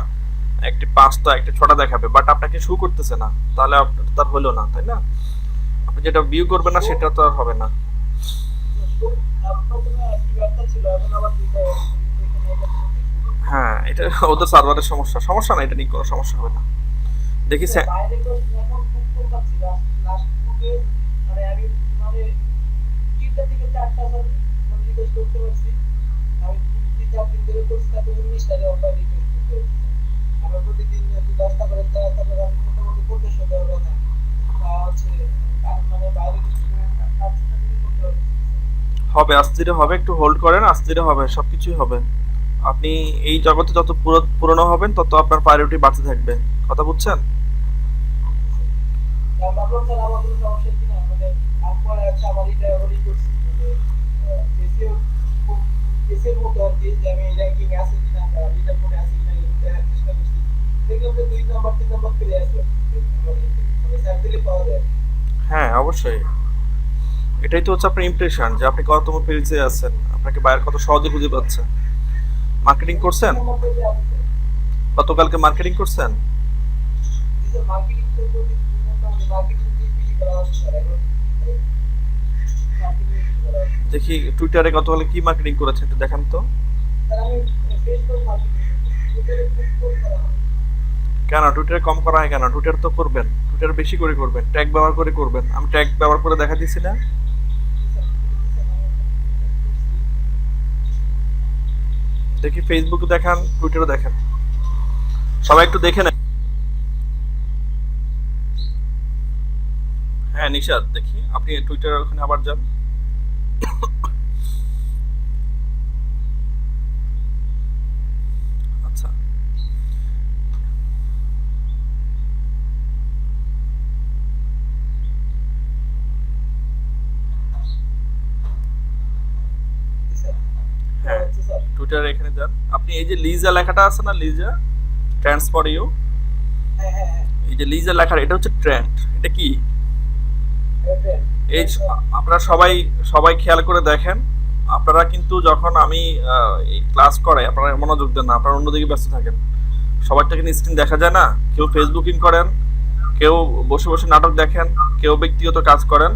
A: অ্যাক্টিভ 5টা, অ্যাক্টিভ 6টা দেখাবে, বাট আপনাকে শো করতেছে না, তাহলে আপনার তার হলো না, তাই না? আপনি যেটা ভিউ করবেন না সেটা তো আর হবে না।
C: প্রথমে একটি একটা ছিল, এখন আবার দুইটা এখানে এটা
A: হ্যাঁ, এটা ওদের সার্ভারের সমস্যা না, এটা নিয়ে কোনো সমস্যা হবে না। দেখি
C: বাইরে তো এখন খুব কম পাচ্ছি। লাস্ট বুকে মানে আমি মানে 3টা থেকে 4টা স্যার মানে রিকোয়েস্ট করতে পারছি। আমি 3-4 দিন ধরে করছি, তারপর 19টারে অফার রিকোয়েস্ট করতে পারছি। আমার প্রতিদিন যদি 10টা করে দেয়, তাহলে আমি মোটামুটি 1500 দেওয়ার কথা। হচ্ছে মানে বাইরে কিছু কাজ করতে পারছি।
A: হবে, আস্তে ধীরে হবে, একটু হোল্ড করেন, আস্তে ধীরে হবে, সবকিছুই হবে। আপনি এই জগতে যত পুরনো হবেন তত আপনার প্রায়োরিটি বাড়তে থাকবে, কথা বুঝছেন?
C: আমি ভাবলাম স্যার আমার কোনো সমস্যা কিনা, মানে আমি পরে আছে আবার এটা আবার করছি, মানে এসিও এসির মধ্যে আর কি, যে আমি র্যাঙ্কিং আছে কিনা, লিডার বোর্ডে আছে কিনা এগুলো দেখার চেষ্টা করছি। দেখলাম যে 2 নাম্বার 3 নাম্বার পেয়ে আসলো, মানে স্যার দিলে পাওয়া যায়।
A: হ্যাঁ, অবশ্যই। এটাই তো হচ্ছে আপনার ইমপ্রেশন, যে আপনি কততম পেজে আছেন, আপনাকে বায়ার কত সহজে খুঁজে পাচ্ছে। মার্কেটিং করছেন?
C: 3 নাম্বার পেয়ে আছে স্যার।
A: গতকালকে মার্কেটিং করছেন?
C: ডিজিটাল মার্কেটিং তো করি, মার্কেটিং বেশি করা হচ্ছে স্যার এখন, মার্কেটিং বেশি করা হচ্ছে।
A: দেখি টুইটারে গতকালকে কি মার্কেটিং করেছেন, একটু দেখান তো।
C: স্যার আমি ফেসবুক মার্কেটিং টুইটারে খুব কম করা হয়।
A: কেন টুইটারে কম করা হয় কেন? টুইটার তো করবেন, টুইটার বেশি করে করবেন, ট্যাগ ব্যবহার করে করবেন। আমি ট্যাগ ব্যবহার করে দেখা দিছি না? দেখি ফেসবুকে দেখান, টুইটারে দেখান, সবাই একটু দেখে নেন। হ্যাঁ নিশাদ, দেখি আপনি টুইটার ওখানে আবার যান। আচ্ছা, হ্যাঁ, টুইটারে এখানে যান। আপনি এই যে লিজা লেখাটা আছে না, লিজা ট্রেন্ডস ফর ইউ,
C: হ্যাঁ হ্যাঁ হ্যাঁ,
A: এই যে লিজা লেখাটা, এটা হচ্ছে ট্রেন্ড। এটা কি?
C: এটা
A: এই আপনারা সবাই সবাই খেয়াল করে দেখেন। আপনারা কিন্তু যখন আমি এই ক্লাস করাই, আপনারা মনোযোগ দেন না, আপনারা অন্যদিকে ব্যস্ত থাকেন। সবারটা কিন্তু স্ক্রিন দেখা যায় না। কেউ ফেসবুকিং করেন, কেউ বসে বসে নাটক দেখেন, কেউ ব্যক্তিগত কাজ করেন।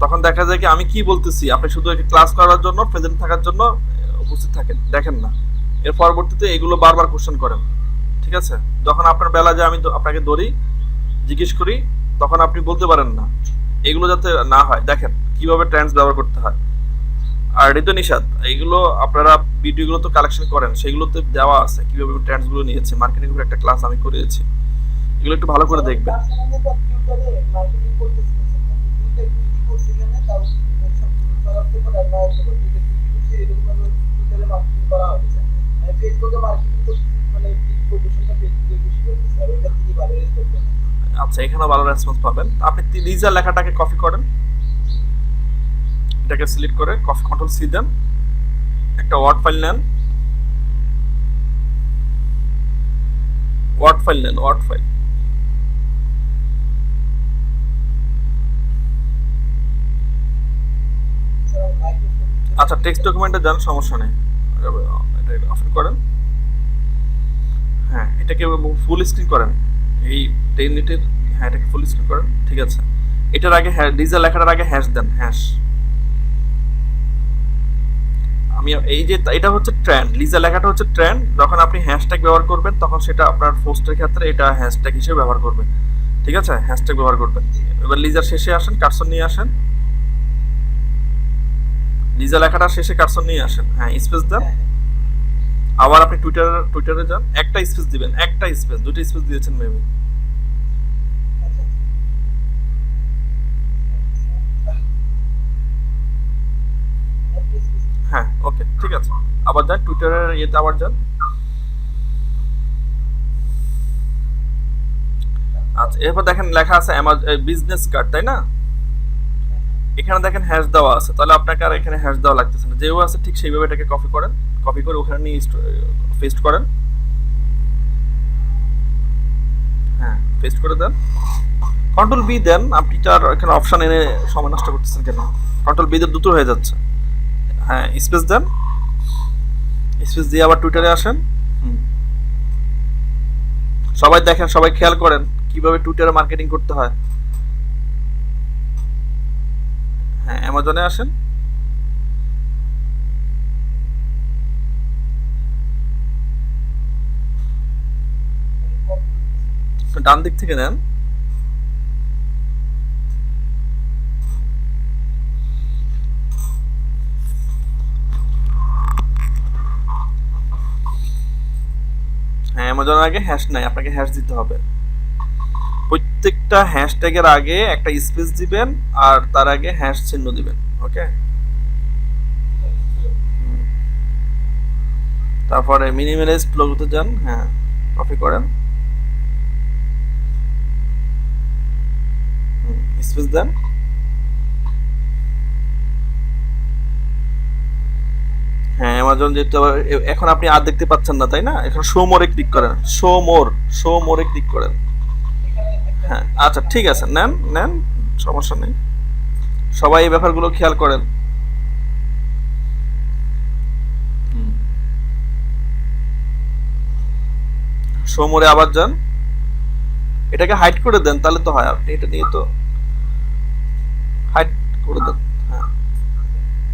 A: তখন দেখা যায় কি আমি কি বলতেছি, আপনি শুধু ক্লাস করার জন্য, প্রেজেন্ট থাকার জন্য উপস্থিত থাকেন, দেখেন না। এর পরবর্তীতে এগুলো বারবার কোশ্চেন করেন, ঠিক আছে? যখন আপনার বেলা যায় আমি আপনাকে ধরি, জিজ্ঞেস করি, তখন আপনি বলতে পারেন না। এগুলো যাতে না হয়, দেখেন কিভাবে ট্রেন্ডস ব্যবহার করতে হয়। আর ঋতু নিষাদ, এইগুলো আপনারা ভিডিওগুলো তো কালেকশন করেন, সেগুলোতে দেওয়া আছে কিভাবে ট্রেন্ডস গুলো নিয়েছে, মার্কেটিং এর একটা ক্লাস আমি করিয়েছি, এগুলো একটু ভালো করে দেখবেন।
C: পার্সোনালি তো টিউটারে মার্কেটিং করতেছি দুইটা টুইটি করছি এখানে তাও সব সরাসরি করে না হচ্ছে দুইটা টুইটি করছি এরকম ভাবে টিউটারে মার্কেটিং করা হচ্ছে মানে ফেসবুকে মার্কেটিং করছি মানে প্রমোশনটা ফেসবুকে বেশি করতেছে আর ওইটা থেকে ভালো রেসপন্স পাচ্ছে
A: আচ্ছা, এখানেও ভালো রেসপন্স পাবেন। আপনি লিজা লেখাটাকে কপি করেন, এটাকে সিলেক্ট করে কপি কন্ট্রোল সি দেন, একটা ওয়ার্ড ফাইল নেন, ওয়ার্ড ফাইল।
C: স্যার মাইক্রোসফট
A: আচ্ছা, টেক্সট ডকুমেন্টে যান, সমস্যা নেই, এটা ওপেন করেন। হ্যাঁ, এটাকে ফুল স্ক্রিন করেন, এই 10 মিনিটের। হ্যাঁ, এটাকে ফুল স্ক্রিন করেন, ঠিক আছে। এটার আগে ডিজেল লেখাটার আগে হ্যাশ দেন, হ্যাশ। আমি এই যে এটা হচ্ছে ট্রেন্ড, লিজা লেখাটা হচ্ছে ট্রেন্ড। যখন আপনি হ্যাশট্যাগ ব্যবহার করবেন তখন সেটা আপনার পোস্টের ক্ষেত্রে এটা হ্যাশট্যাগ হিসেবে ব্যবহার করবেন, ঠিক আছে। হ্যাশট্যাগ ব্যবহার করবেন। এবার লিজার শেষে আসেন, কার্সর নিয়ে আসেন, লিজা লেখাটা শেষে কার্সর নিয়ে আসেন, হ্যাঁ স্পেস দেন। আবার আপনি টুইটারে যান, একটা স্পেস দিবেন, একটা স্পেস, দুটো স্পেস দিয়েছেন মেবি।
C: আচ্ছা
A: হ্যাঁ, ওকে, ঠিক আছে। আবার যান টুইটারের ইয়েতে, আবার যান। আচ্ছা, এরপর দেখেন লেখা আছে বিজনেস কার্ড, তাই না? এখানে দেখেন হ্যাশ দেওয়া আছে, তাহলে আপনাকে আর এখানে হ্যাশ দেওয়া লাগতেছে না, যেও আছে ঠিক সেইভাবে এটাকে কপি করেন, কপি করে ওখানে নিয়ে পেস্ট করেন। হ্যাঁ, পেস্ট করে দেন, কন্ট্রোল বি দেন। আপনি তার এখানে অপশন এনে সময় নষ্ট করতেছেন কেন? কন্ট্রোল বি তে দ্রুত হয়ে যাচ্ছে। হ্যাঁ, স্পেস দেন, স্পেস দিয়ে আবার টুইটারে আসেন। সবাই দেখেন, সবাই খেয়াল করেন কিভাবে টুইটারে মার্কেটিং করতে হয়। হ্যাঁ, অ্যামাজনে আসেন, ডান দিক থেকে নেন। হ্যাঁ, অ্যামাজনের আগে হ্যাশ নাই, আপনাকে হ্যাশ দিতে হবে। প্রত্যেকটা হ্যাশট্যাগের আগে একটা স্পেস দিবেন আর তার আগে হ্যাশ চিহ্ন দিবেন, ওকে। তারপরে মিনিমালিস্ট লোগোতে যান, হ্যাঁ কপি করেন, স্পেস দেন। হ্যাঁ, অ্যামাজন যেহেতু এখন আপনি আর দেখতে পাচ্ছেন না, তাই না? এখন শো মোরে ক্লিক করেন, শো মোরে ক্লিক করেন। হ্যাঁ, আচ্ছা ঠিক আছে, নেন, সমস্যা নেই। সবাই এই ব্যাপারগুলো খেয়াল করেন। শো মোরে আবার যান, এটাকে হাইড করে দেন, তাহলে তো হয়। আপনি এটা নিয়ে তো হাইড করে দেন। হ্যাঁ,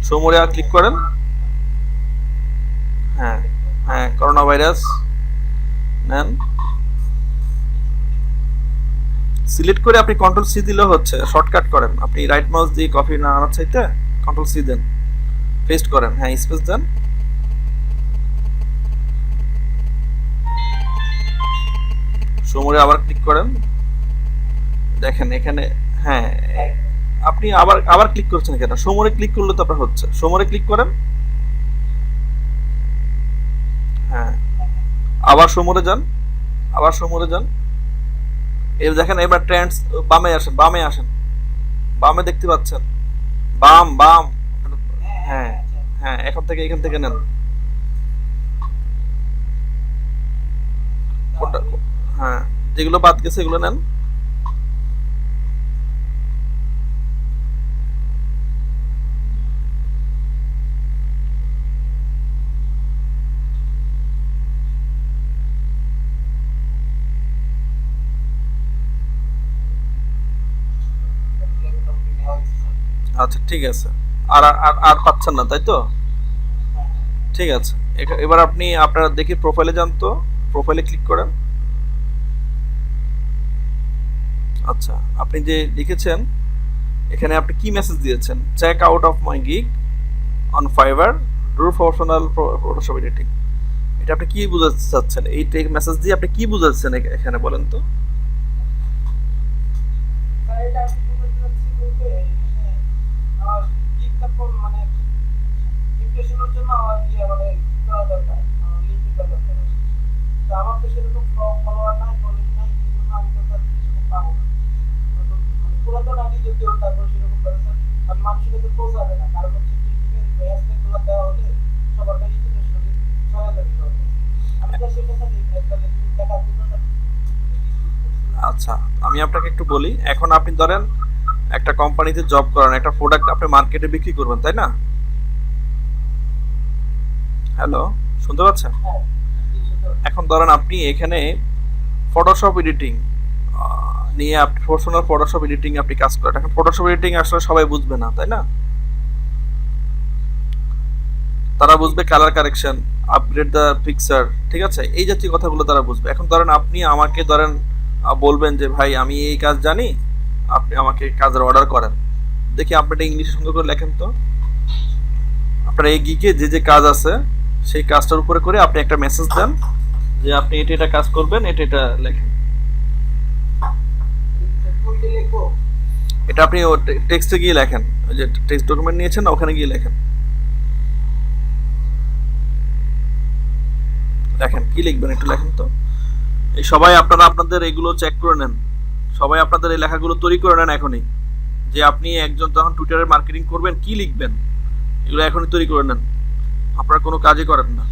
A: শো মোরে আর ক্লিক করেন। হ্যাঁ, হ্যাঁ, করোনা ভাইরাস নেন, সিলেক্ট করে আপনি কন্ট্রোল সি দিলে হচ্ছে, শর্টকাট করেন। আপনি রাইট মাউস দিয়ে কপি না আনার চাইতে কন্ট্রোল সি দেন, পেস্ট করেন, হ্যাঁ স্পেস দেন। সমরে আবার ক্লিক করেন, দেখেন এখানে। হ্যাঁ, আপনি আবার ক্লিক করছেন কেন? সমরে ক্লিক করলে তো আপনার হচ্ছে। সমরে ক্লিক করেন, হ্যাঁ আবার সমরে যান, এবার দেখেন, এবার ট্রেন্ডস বামে আসেন, বামে দেখতে পাচ্ছেন, বাম। হ্যাঁ, হ্যাঁ, এখান থেকে নেন। কোনটা? হ্যাঁ, যেগুলো বাদ গেছে এগুলো নেন। আচ্ছা ঠিক আছে, আর আর আর পাচ্ছেন না, তাই তো? ঠিক আছে, এবার আপনি আপনার দেখি প্রোফাইলে যান, তো প্রোফাইলে ক্লিক করেন। আচ্ছা, আপনি যে লিখেছেন এখানে আপনি কি মেসেজ দিয়েছেন? Check out of my gig on Fiverr, do professional Photoshop editing. এটা আপনি কি বোঝাতে চাচ্ছেন? এই মেসেজ দিয়ে আপনি কি বোঝাচ্ছেন এখানে বলেন তো?
C: স্যার এটা আমি বুঝতে চাচ্ছি বলতে এখানে আমার গিগটা মানে ডিপ্রেশনের জন্য আমার মানে করা দরকার, আমার লিঙ্কটা দরকার। তো আমার তো সেরকম ফলোয়ার নাই, ফলোইং নাই, এই জন্য আমি তো স্যার সেরকম পাবো না। তো মানে পুরাতন আইডি যদিও, তারপর সেরকম করে স্যার আমি মানুষের কাছে পৌঁছাবে না, কারণ হচ্ছে টিকিটের হ্যাশট্যাগ গুলো দেওয়া হলে সবার কাছে ইনফরমেশন ছড়া যাবে সবার কাছে। আমি তো সেটা স্যার একটা দেখার জন্য স্যার
A: আচ্ছা, আমি আপনাকে একটু বলি। এখন আপনি ধরেন একটা কোম্পানিতে জব করেন, একটা প্রোডাক্ট আপনি মার্কেটে বিক্রি করবেন, তাই না? হ্যালো, শুনতে পাচ্ছেন?
C: হ্যাঁ
A: এখন ধরেন আপনি এখানে ফটোশপ এডিটিং নিয়ে আপনি প্রফেশনাল ফটোশপ এডিটিং আপনি কাজ করেন। এখন ফটোশপ এডিটিং আসলে সবাই বুঝবে না, তাই না? তারা বুঝবে colour correction, upgrade the picture, ঠিক আছে, এই জাতীয় কথাগুলো তারা বুঝবে। এখন ধরেন আপনি আমাকে ধরেন বলবেন যে ভাই আমি এই কাজ জানি, আপনি আমাকে কাজের অর্ডার করেন। দেখি আপনি এটা ইংলিশে সুন্দর করে লেখেন তো। আপনার এই গিকে যে যে কাজ আছে সেই কাজটার উপরে করে আপনি একটা মেসেজ দেন যে আপনি এটা এটা কাজ করবেন, এটা এটা লেখেন।
C: কোনটি লিখবো।
A: এটা আপনি টেক্সটে গিয়ে লেখেন, ওই যে টেক্সট ডকুমেন্ট নিয়েছেন না, ওখানে গিয়ে লেখেন। লেখেন, কি লিখবেন একটু লেখেন তো। এই সবাই আপনারা আপনাদের এগুলো চেক করে নেন, সবাই আপনাদের এই লেখাগুলো তৈরি করে নেন এখনই, যে আপনি একজন যখন টুইটারে মার্কেটিং করবেন কি লিখবেন, এগুলো এখনই তৈরি করে নেন। আপনারা কোনো কাজই করেন না।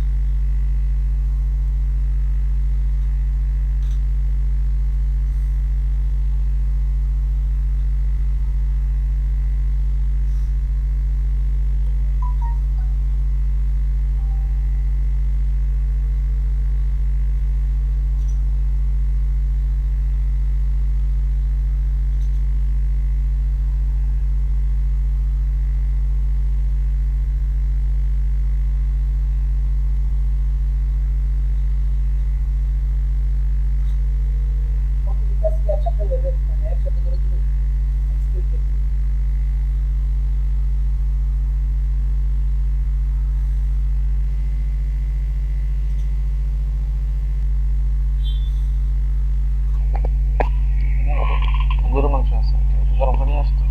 C: একসাথে মানে একসাথে করে দিবো।
A: গরু মাংস আছে, গরম পানি আসতো।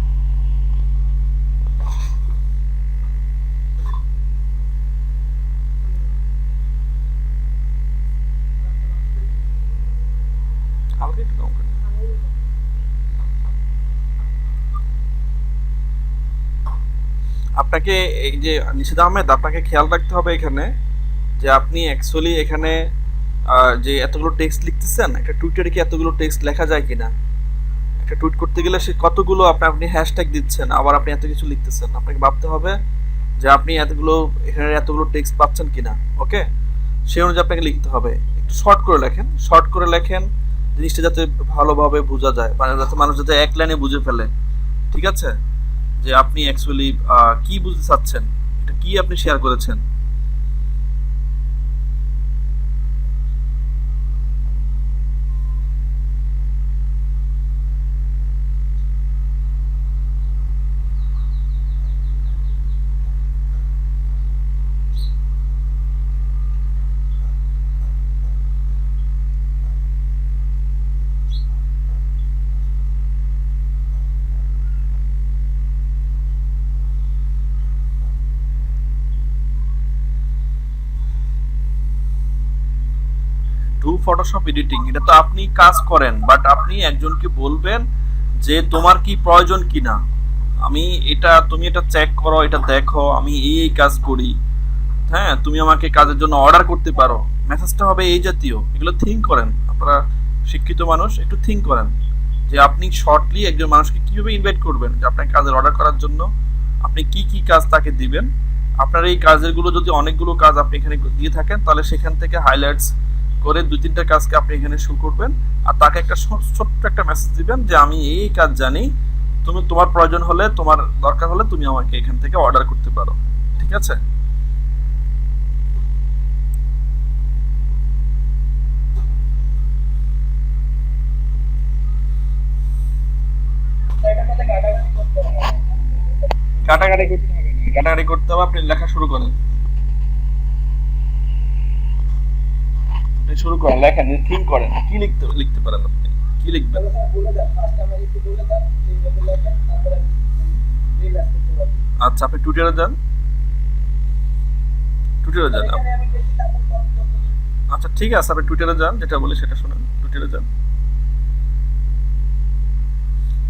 A: হালকা একটু গরম পানি। আপনাকে এই যে নিশিদ আহমেদ, আপনাকে খেয়াল রাখতে হবে এখানে যে আপনি অ্যাকচুয়ালি এখানে যে এতগুলো টেক্সট লিখতেছেন, একটা টুইটারে কি এতগুলো টেক্সট লেখা যায় কিনা। একটা টুইট করতে গেলে সে কতগুলো আপনি হ্যাশট্যাগ দিচ্ছেন, আবার আপনি এত কিছু লিখতেছেন, আপনাকে ভাবতে হবে যে আপনি এতগুলো এখানে এতগুলো টেক্সট পাচ্ছেন কিনা। ওকে, সেই অনুযায়ী আপনাকে লিখতে হবে। একটু শর্ট করে লেখেন, শর্ট করে লেখেন, জিনিসটা যাতে ভালোভাবে বোঝা যায়, মানে যাতে মানুষ যাতে এক লাইনে বুঝে ফেলে। ঠিক আছে, যে আপনি অ্যাকচুয়ালি কি বুঝতে চাচ্ছেন, এটা কি আপনি শেয়ার করেছেন। ডু ফটোশপ এডিটিং, এটা তো আপনি কাজ করেন, বাট আপনি একজনকে বলবেন যে তোমার কি প্রয়োজন কিনা, আমি এটা, তুমি এটা চেক করো, এটা দেখো, আমি এই এই কাজ করি, হ্যাঁ তুমি আমাকে কাজের জন্য অর্ডার করতে পারো। মেসেজটা হবে এই জাতীয়। এগুলো থিঙ্ক করেন আপনারা, শিক্ষিত মানুষ, একটু থিঙ্ক করেন যে আপনি শর্টলি একজন মানুষকে কিভাবে ইনভাইট করবেন, যে আপনার কাজের অর্ডার করার জন্য আপনি কি কি কাজ তাকে দিবেন। আপনার এই কাজেরগুলো যদি অনেকগুলো কাজ আপনি এখানে দিয়ে থাকেন, তাহলে সেখান থেকে হাইলাইটস করে দুই তিনটা কাজকে আপনি এখানে শুরু করবেন, আর তাকে একটা ছোট্ট একটা মেসেজ দিবেন যে আমি এই কাজ জানি, তুমি তোমার প্রয়োজন হলে, তোমার দরকার হলে তুমি আমাকে এখান থেকে অর্ডার করতে পারো। ঠিক আছে। কাটাকাটি করতে হবে না, কাটাকাটি করতে হবে, আপনি লেখা শুরু করেন, আপনি শুরু করেন, লেখেন, থিঙ্ক করেন, কি লিখতে পারেন, আপনি কি লিখবেন।
C: তাহলে স্যার বলে দেন, ফার্স্ট আমার একটু বলে দেন এইভাবে লেখেন, তারপরে আমি রিল্যাক্স করতে পারবো।
A: আচ্ছা, আপনি টুইটারে যান, টুইটারে যান।
C: এখানে আমি দেখি তারপর
A: আচ্ছা ঠিক আছে, আপনি টুইটারে যান, যেটা বলি সেটা শুনুন, টুইটারে যান।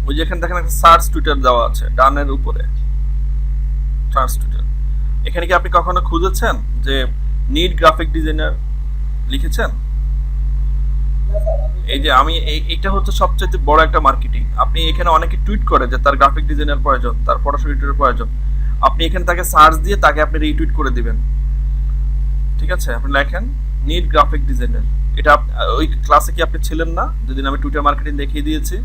A: ওই যে এখানে দেখেন একটা সার্চ টুইটার দেওয়া আছে ডানের উপরে, সার্চ টুইটার। এখানে কি আপনি কখনো খুঁজেছেন যে নিড গ্রাফিক ডিজাইনার লিখেছেন?
C: না স্যার আমি
A: এই যে আমি এইটা হচ্ছে সবচেয়ে বড় একটা মার্কেটিং। আপনি এখানে অনেকে টুইট করে যে তার গ্রাফিক ডিজাইনার প্রয়োজন, তার ফটোশপ এডিটরের প্রয়োজন, আপনি এখানে তাকে সার্চ দিয়ে তাকে আপনি রিটুইট করে দিবেন, ঠিক আছে? আপনি লেখেন নিড গ্রাফিক ডিজাইনার। এটা ওই ক্লাসে কি আপনি ছিলেন না যেদিন আমি টুইটার মার্কেটিং দেখিয়ে দিয়েছি?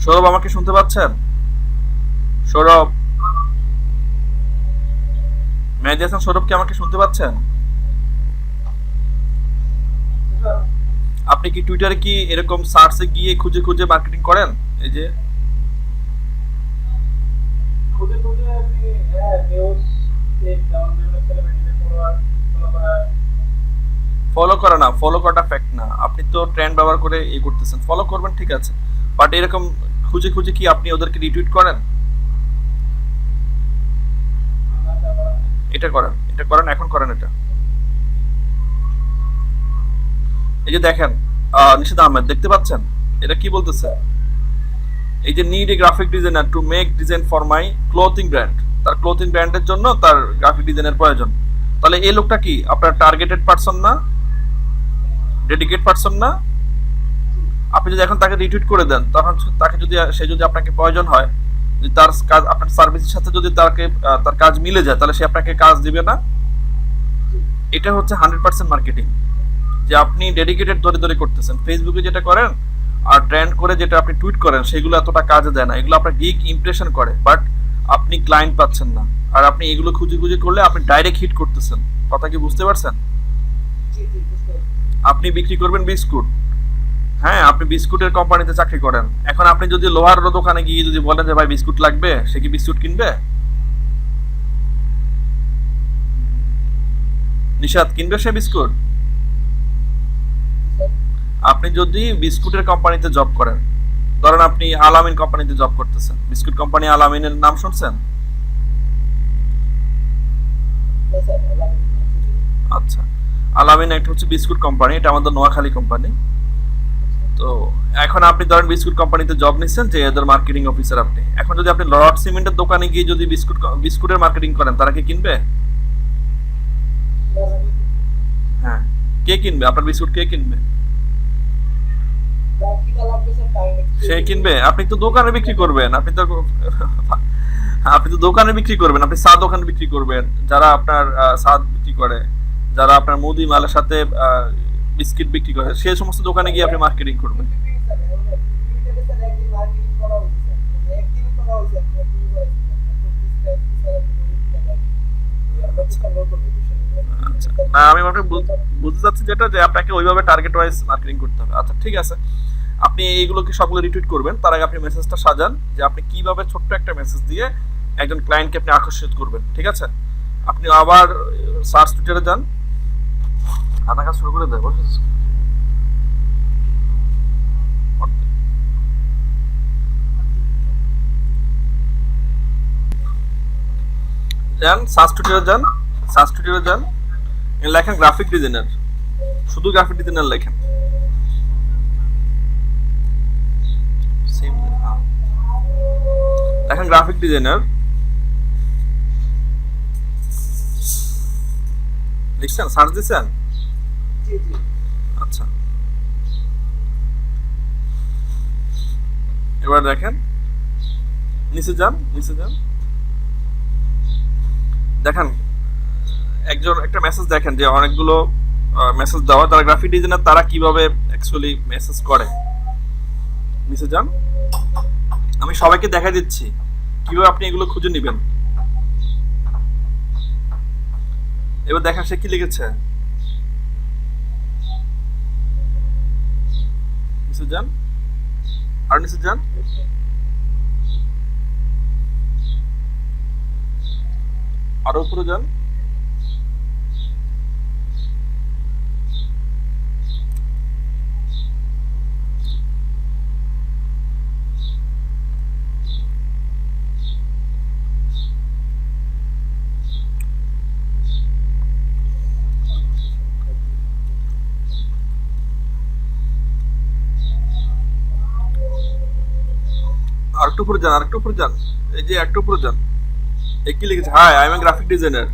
A: সৌরভ আমাকে শুনতে পাচ্ছেন? সৌরভ, মেহেদী হাসান সৌরভ কি আমাকে শুনতে পাচ্ছেন? আপনি কি টুইটারে কি এরকম সার্চে গিয়ে খুঁজে খুঁজে মার্কেটিং করেন? এই যে
C: খুঁজে খুঁজে আমি নিউজ যেমন বিভিন্ন সেলিব্রিটিদের
A: ফলো করা না, ফলো করাটা ফ্যাক্ট না। আপনি তো ট্রেন্ড ব্যবহার করে করতেছেন, ফলো করবেন ঠিক আছে, বাট এরকম খুঁজে খুঁজে কি আপনি ওদেরকে রিটুইট করেন? এটা করেন, এটা করেন, এখন করেন এটা। এই যে দেখেন নিশাদ আহমেদ দেখতে পাচ্ছেন এটা কি বলতেছে? এই যে need a graphic designer to make design for my clothing brand, তার ক্লোথিং ব্র্যান্ডের জন্য তার গ্রাফিক ডিজাইনের প্রয়োজন। তাহলে এই লোকটা কি আপনার টার্গেটেড পারসন না, ডেডিকেট পারসন না? আপনি যদি এখন তাকে রিটুইট করে দেন, তখন তাকে যদি সে যদি আপনাকে প্রয়োজন হয়, যদি তার কাজ আপনার সার্ভিসের সাথে যদি তাকে তার কাজ মিলে যায়, তাহলে সে আপনাকে কাজ দিবে না? এটা হচ্ছে 100% মার্কেটিং, যে আপনি ডেডিকেটেড ধরে ধরে করতেছেন। ফেসবুকে যেটা করেন আর ট্রেন্ড করে যেটা আপনি টুইট করেন সেগুলো এতটা কাজে দেয় না, এগুলো আপনার গিগ ইমপ্রেশন করে, বাট আপনি ক্লায়েন্ট পাচ্ছেন না। আর আপনি এগুলো খুঁজে খুঁজে করলে আপনি ডাইরেক্ট হিট করতেছেন। কথা কি বুঝতে পারছেন?
C: জি জি বুঝতে পারছি।
A: আপনি বিক্রি করবেন বিস্কুট, হ্যাঁ আপনি বিস্কুটের কোম্পানিতে চাকরি করেন, এখন আপনি যদি লোহার দোকানে গিয়ে যদি বলেন যে ভাই বিস্কুট লাগবে, সে কি বিস্কুট কিনবে? নিশাদ কিনবে সে বিস্কুট? আপনি যদি বিস্কুটের কোম্পানিতে জব করেন, ধরেন আপনি আলামিন কোম্পানিতে জব করতেছেন, বিস্কুট কোম্পানি আলামিনের নাম শুনছেন?
C: না স্যার আল্লাহ
A: আচ্ছা, আলামিন একটা হচ্ছে বিস্কুট কোম্পানি, এটা আমাদের নোয়াখালী কোম্পানি। তো এখন আপনি ধরেন বিস্কুট কোম্পানিতে জব নিচ্ছেন যে এদের মার্কেটিং অফিসার আপনি, এখন যদি আপনি লর্ড সিমেন্টের দোকানে গিয়ে যদি বিস্কুটের মার্কেটিং করেন, তারা কি কিনবে? হ্যাঁ, কে কিনবে আপনার বিস্কুট? কে কিনবে?
C: কিনা লাগবে স্যার টাইম
A: সে কিনবে? আপনি তো দোকানে বিক্রি করবেন, আপনি তো দোকানে বিক্রি করবেন, আপনি চা দোকানে বিক্রি করবেন, যারা আপনার চা বিক্রি করে, যারা আপনার মুদি মালের সাথে বিস্কিট বিক্রি করে, সেই সমস্ত দোকানে গিয়ে আপনি মার্কেটিং করবেন। আচ্ছা, না আমি আপনাকে বুঝতে চাচ্ছি যেটা, যে আপনাকে ওইভাবে টার্গেট ওয়াইজ মার্কেটিং করতে হবে। আচ্ছা ঠিক আছে, আপনি এইগুলোকে সবগুলো রিটুইট করবেন, তার আগে আপনি মেসেজটা সাজান যে আপনি কিভাবে ছোট্ট একটা মেসেজ দিয়ে একজন ক্লায়েন্টকে আপনি আকর্ষিত করবেন, ঠিক আছে? আপনি আবার সার্চ টুইটারে যান, আধা কাজ শুরু করে দেয় যান, সার্চ টুইটারে যান, সার্চ টুইটারে যান, লেখেন গ্রাফিক ডিজাইনার, শুধু গ্রাফিক ডিজাইনার লেখেন। দেখেন গ্রাফিক ডিজাইনার লিখছেন, সার্চ দিচ্ছেন?
C: জি জি
A: আচ্ছা, এবার দেখেন নিচে যান, নিচে যান, দেখেন একজন একটা মেসেজ দেখেন যে অনেকগুলো মেসেজ দেওয়া, তারা গ্রাফিক ডিজাইনার, তারা কিভাবে অ্যাকচুয়ালি মেসেজ করে। নিচে যান, আমি সবাইকে দেখা দিচ্ছি কিভাবে আপনি এগুলো খুঁজে নেবেন। এবার দেখেন সে কি লিখেছে, নিচে যান, আর নিচে যান, আরো উপরে যান। আরেকটু উপরে যান, আরেকটু উপরে যান। এই যে একটু উপরে যান। এ কি লিখেছে? Hi, I am a graphic designer.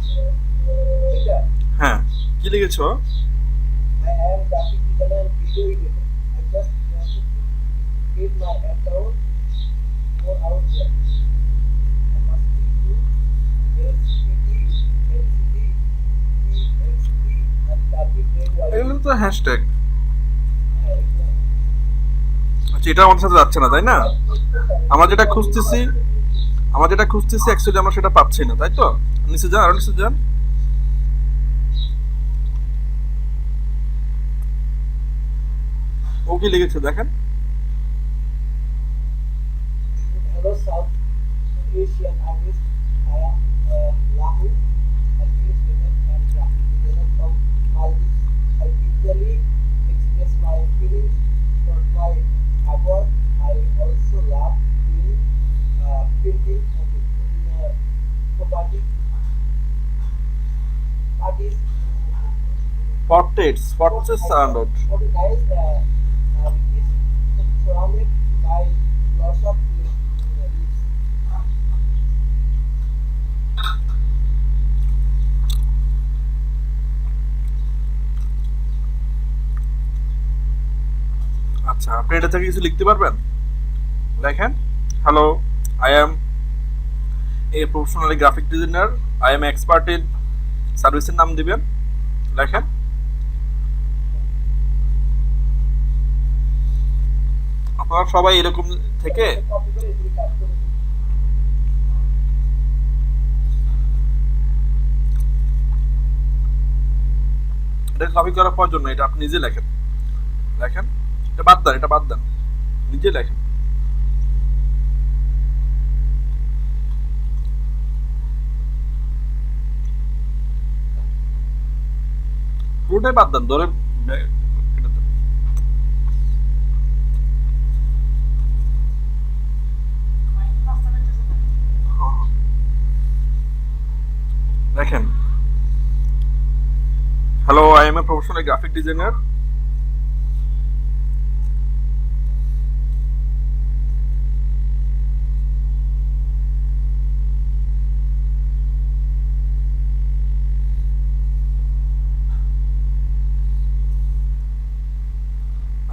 C: এটা
A: হ্যাঁ, কি লিখেছো?
C: I am graphic designer and video editor. I just wanted to get my account more out there. I must be to LCD, LCD, TXT, and graphic
A: এগুলো তো hashtag.
C: design.
A: আচ্ছা, এটা আমাদের সাথে যাচ্ছে না, তাই না? আমরা যেটা খুঁজতেছি, অ্যাকচুয়ালি আমরা সেটা পাচ্ছি না, তাই তো? নিচে যান, আরো নিচে যান। ও কি লিখেছে দেখেন।
C: Hello South Asian artist. I am Rahul, administrator and graphic designer from Maldives. I usually express my feelings for my award. I also love doing printing in property parties.
A: Portraits standard.
C: Okay, guys, it is surrounded by lots of leaves.
A: আচ্ছা, আপনি এটা থেকে কিছু লিখতে পারবেন? লেখেন, hello, I am A professionally graphic designer, I am expert in সার্ভিসের নাম দিবেন, লেখেন। আপনারা সবাই এরকম থেকে
C: Copy করে এদিকে কাজ করে দিই।
A: এটা কপি করার প্রয়োজন না, এটা আপনি নিজে লেখেন। লেখেন, এটা বাদ দেন, এটা বাদ দেন, নিজে লেখেন। পুরোটাই বাদ দেন, ধরে এটা দেন। দেখেন, hello, I am a professional graphic designer,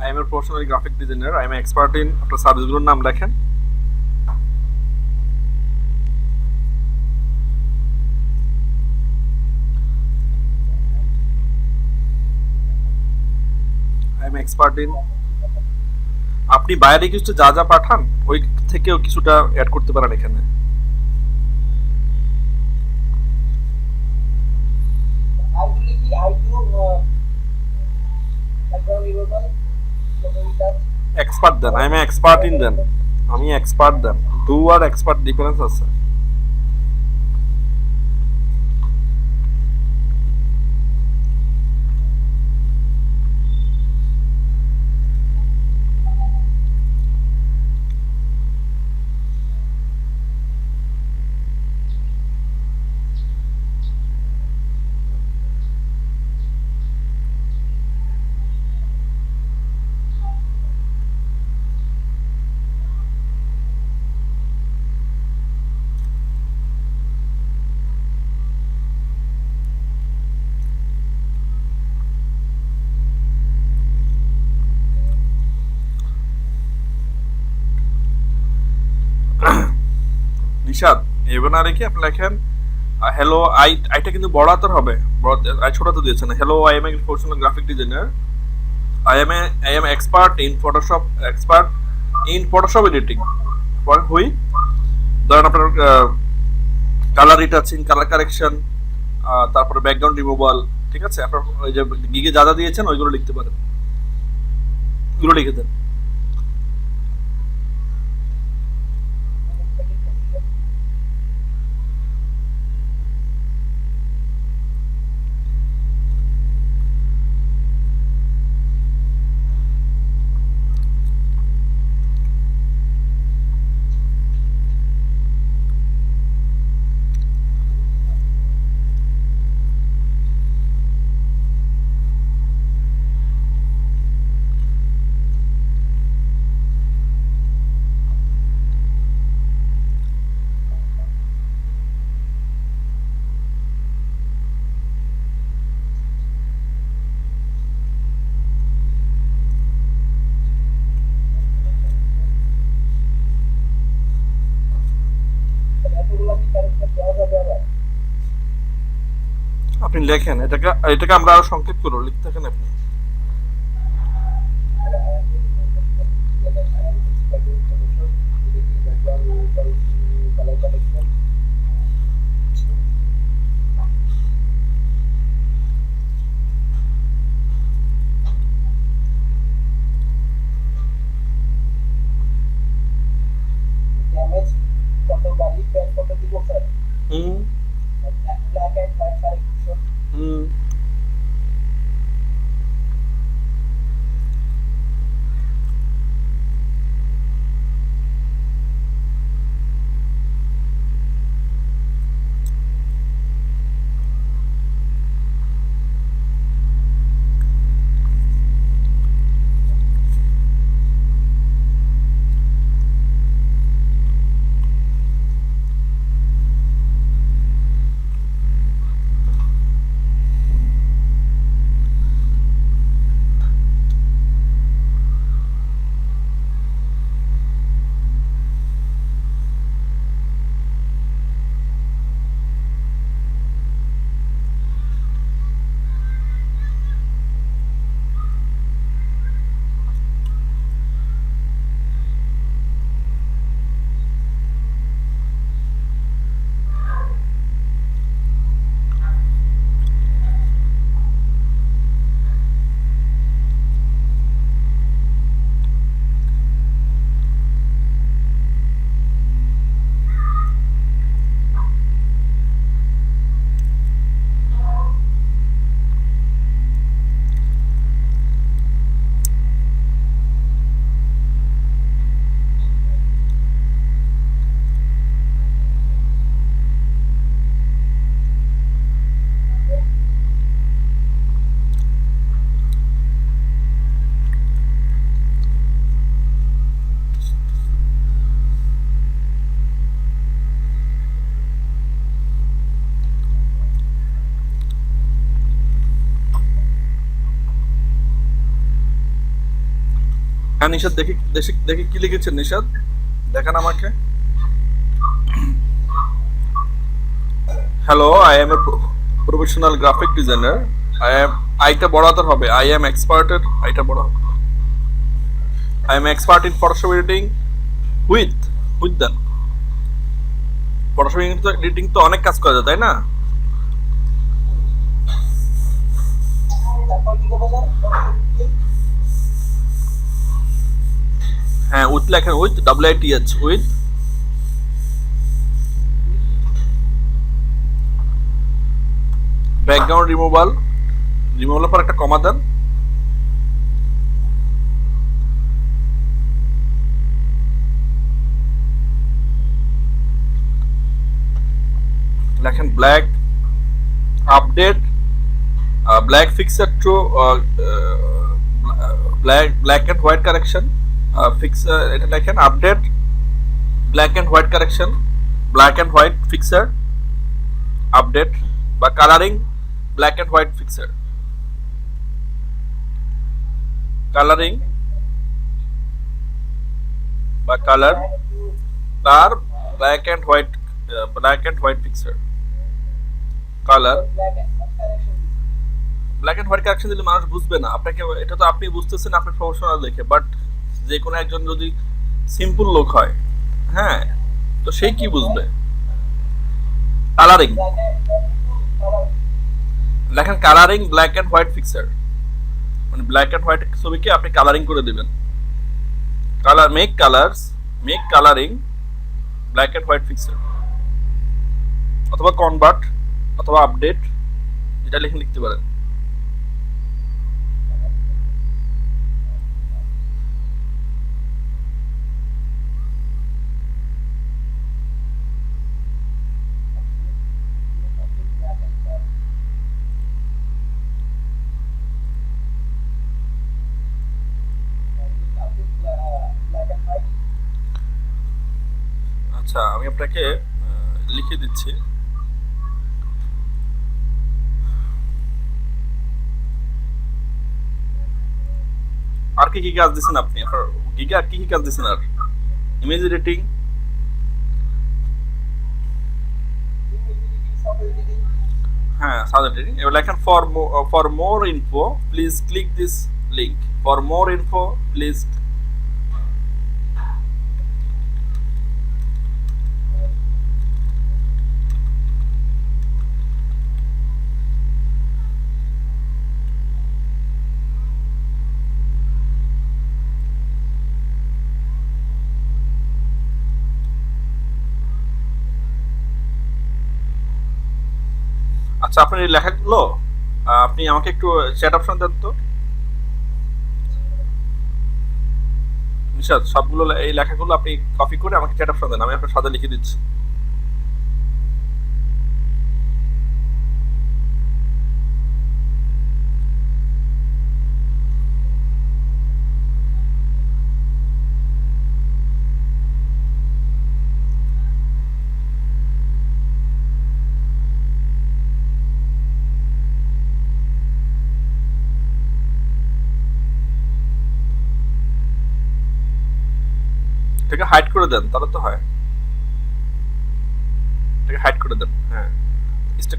A: I am a professional graphic designer, I am expert in, আপনার সার্ভিসগুলোর নাম লেখেন। আই এম এক্সপার্ট ইন, আপনি বাইরে কিছু যা যা পাঠান ওই থেকেও কিছুটা অ্যাড করতে পারেন এখানে।
C: I do লিখি, I do background removal, property touch.
A: Expert দেন, আই এম এক্সপার্ট ইন দেন, আমি এক্সপার্ট দেন। ডু আর এক্সপার্ট ডিফারেন্স আছে। নিশাদ, এবার না রেখে আপনি লেখেন হ্যালো, আইটা কিন্তু বড় হাতের হবে, আই ছোট হাতে দিয়েছেন। Hello, I am a professional graphic designer, I am expert in Photoshop editing for হুই, ধরেন আপনার কালার রিটাচিং, কালার কারেকশন, তারপরে ব্যাকগ্রাউন্ড রিমুভাল, ঠিক আছে? আপনার ওই যে গিগে যা যা দিয়েছেন ওইগুলো লিখতে পারেন, ওগুলো লিখে দেন। লেখেন, এটাকে এটাকে আমরা আরো সংক্ষেপ করবো, লিখতে থাকেন আপনি।
C: ড্যামেজ কত গাড়ি প্যাক কত দিব sir
A: hmm
C: black and white correction
A: hmm হ্যাঁ নিশাদ, দেখি দেখি দেখি কি লিখেছেন নিশাদ, দেখান আমাকে। Hello, I am a professional graphic designer. আইটা বড়াতে হবে, আই এম এক্সপার্টের আইটা বড় হবে। I am expert in Photoshop editing with with দেন। ফটোশপ এডিটিং তো অনেক কাজ করা যায়, তাই না?
C: তারপর কি করব স্যার
A: হ্যাঁ, উইথ লেখেন, with WITH, with background removal, রিমুভালের পর একটা কমা দেন। লেখেন black update, black fixer to black and white correction, fixer এটা লেখেন update black and white correction, black and white fixer update, বা colouring black and white fixer, colouring বা colour তার black and white fixer, colour black and white correction দিলে মানুষ বুঝবে না আপনাকে, এটা তো আপনি বুঝতেছেন আপনি প্রফেশনাল দেখে, বাট যে কোনো একজন যদি সিম্পল লোক হয়, হ্যাঁ, তো সে কি বুঝবে? কালারিং লেখেন, colouring black and white fixer, মানে ব্ল্যাক এন্ড হোয়াইট ছবিকে আপনি কালারিং করে দিবেন। Colour make colouring black and white fixer, অথবা কনভার্ট অথবা আপডেট, যেটা লিখতে পারেন। আচ্ছা, আমি আপনাকে লিখে দিচ্ছি। আর কি কি কাজ দিচ্ছেন আপনি? আপনার গিগে আর কি কি কাজ দিচ্ছেন? আর ইমেজ এডিটিং, হ্যাঁ সাজেস্টেড, এবার লেখেন for more info please click this link, for more info please. আচ্ছা আপনার এই লেখাগুলো আপনি আমাকে একটু চ্যাট অপশন দেন তো নিশাদ, সবগুলো এই লেখাগুলো আপনি কপি করে আমাকে চ্যাট অপশন দেন, আমি আপনার সাথে লিখে দিচ্ছি। এটাকে হাইড করে দেন তাহলে তো হয়, এটাকে হাইড করে দেন। হ্যাঁ স্টে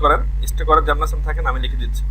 A: করেন যেমন সেম থাকেন, আমি লিখে দিচ্ছি।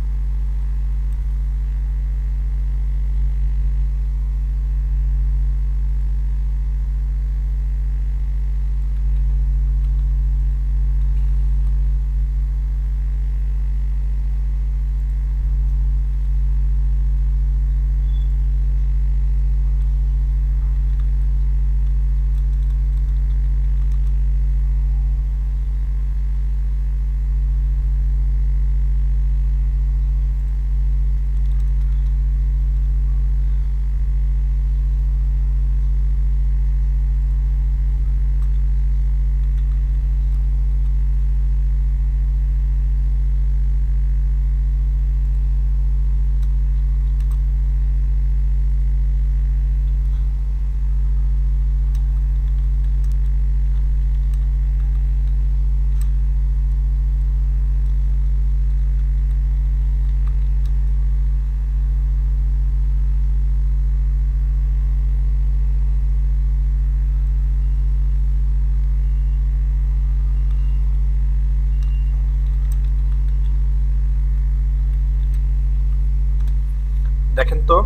A: দেখেন তো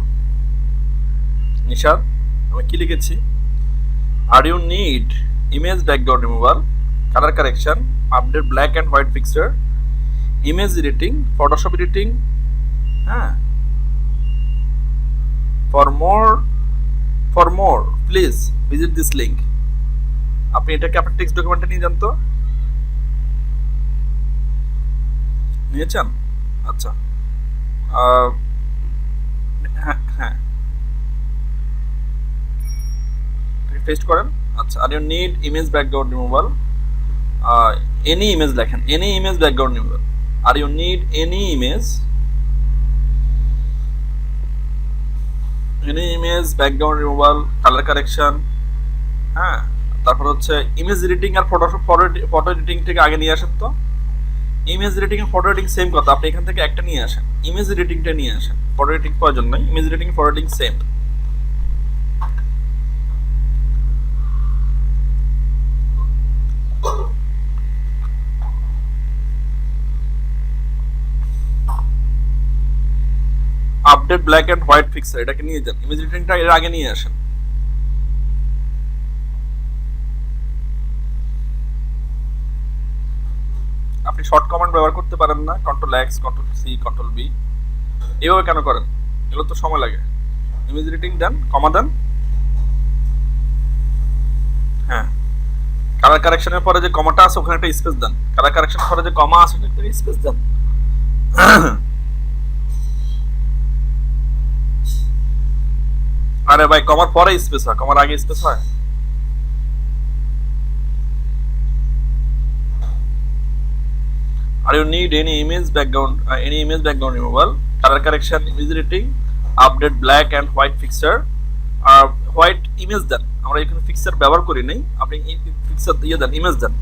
A: নিশাদ, আমি কি লিখেছি? Are you need image background removal, colour correction, update black and white picture, image editing, Photoshop editing. হ্যাঁ, for more please visit this link. আপনি এটাকে আপনার টেক্সট ডকুমেন্টে নিয়ে যান তো, নিয়েছেন? আচ্ছা হ্যাঁ হ্যাঁ পেস্ট করেন। আচ্ছা, are you need image background removal, any image লেখেন, any image background removal, are you need any image background removal, colour correction. হ্যাঁ, তারপর হচ্ছে ইমেজ এডিটিং আর ফটো এডিটিং থেকে আগে নিয়ে আসেন তো। ইমেজ এডিটিং আর ফটো এডিটিং সেম কথা, আপনি এখান থেকে একটা নিয়ে আসেন, ইমেজ এডিটিংটা নিয়ে আসেন, ফটো এডিটিং প্রয়োজন নাই, image editing photo editing same. Update black and white picture, এটাকে নিয়ে যান, ইমেজ এডিটিংটা এর আগে নিয়ে আসেন। আপনি শর্ট কমান্ড ব্যবহার করতে পারেন না? Control X, control C, control B, এইভাবে কেন করেন? এগুলো তো সময় লাগে। ইমেজ এডিটিং দেন, কমা দেন। হ্যাঁ, কালার কারেকশনের পরে যে কমাটা আছে ওখানে একটা স্পেস দেন, কালার কারেকশনের পরে যে কমা আছে ওখানে একটা স্পেস দেন। আরে ভাই, কমার পরে স্পেস হয়, কমার আগে স্পেস হয়? Are you need any image background removal, colour correction, image editing, update black and white picture. আর হোয়াইট ইমেজ দেন, আমরা এখানে পিকচার ব্যবহার করি নাই, আপনি পিকচার দিয়ে দেন, ইমেজ দেন।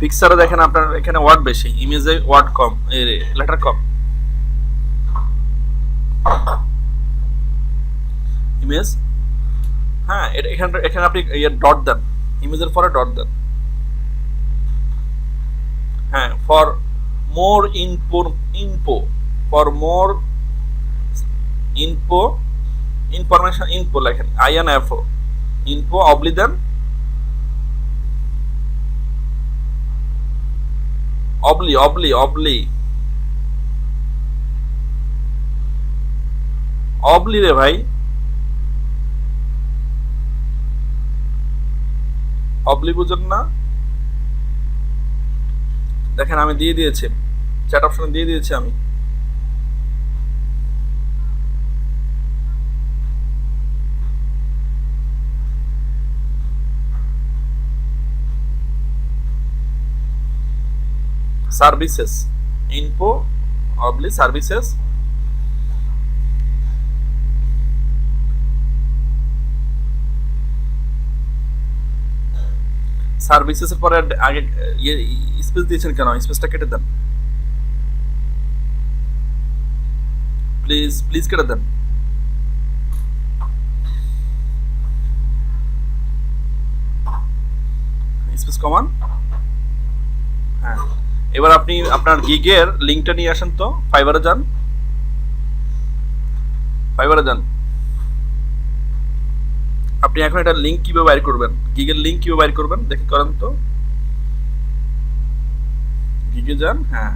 A: পিকচারে দেখেন আপনার এখানে ওয়ার্ড বেশি, ইমেজে ওয়ার্ড কম, লেটার কম। ইমেজ, হ্যাঁ, এখানে আপনি ডট দেন, ইমেজের পরে ডট দেন। হ্যাঁ, for more info for more info information info লেখেন INFO ইনফো অবলি দেন অবলি অবলি অবলি অবলি রে ভাই, অবলি বুঝেন না? দেখেন আমি দিয়ে দিয়েছি, চ্যাট অপশনে দিয়ে দিয়েছি আমি। সার্ভিসেস ইনফো অবলি সার্ভিসেস, সার্ভিসেস এর পরে আগে স্পেস দিয়েছেন কেন? স্পেসটা কেটে দেন প্লিজ, প্লিজ কেটে দেন। স্পেস কমান। হ্যাঁ, এবার আপনি আপনার গিগের লিংকটা নিয়ে আসেন তো, ফাইবারে যান, ফাইবারে যান। আপনি এখন এটা লিংক কিভাবে বাইর করবেন, গিগের লিংক কিভাবে বাইর করবেন দেখে করেন তো। গিগে যান, হ্যাঁ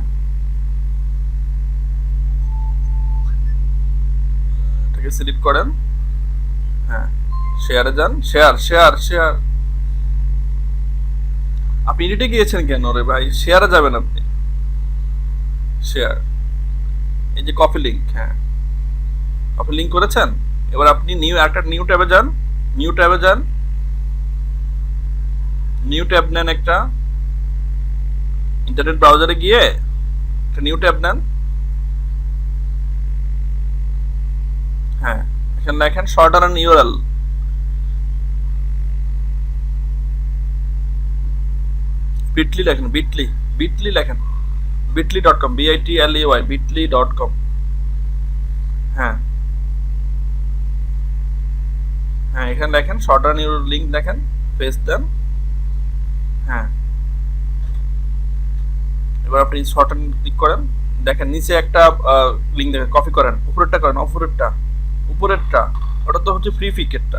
A: এটাকে সিলেক্ট করেন, হ্যাঁ শেয়ারে যান, শেয়ার শেয়ার শেয়ার। আপনি এডিটে গিয়েছেন কেন রে ভাই? শেয়ারে যাবেন আপনি, শেয়ার, এই যে কপি লিংক, হ্যাঁ কপি লিংক করেছেন। এবার আপনি নিউ ট্যাবে যান, নিউ ট্যাবে যান, নিউ ট্যাব নেন, একটা ইন্টারনেট ব্রাউজারে গিয়ে একটা নিউ ট্যাব নেন। হ্যাঁ এখানে লেখেন শর্টার অ্যান্ড ইউআরএল, বিটলি লেখেন, বিটলি, বিটলি লেখেন, bitly.com BITLEY bitly.com। হ্যাঁ হ্যাঁ এখানে লেখেন শর্টার নিউ লিংক, দেখেন পেস্ট দেন। হ্যাঁ এবার আপনি শর্টার ক্লিক করেন, দেখেন নিচে একটা লিংক দেখেন, কপি করেন, উপরেরটা করেন, উপরেরটা, উপরেরটা ওটা তো হচ্ছে ফ্রি ফিকেটটা,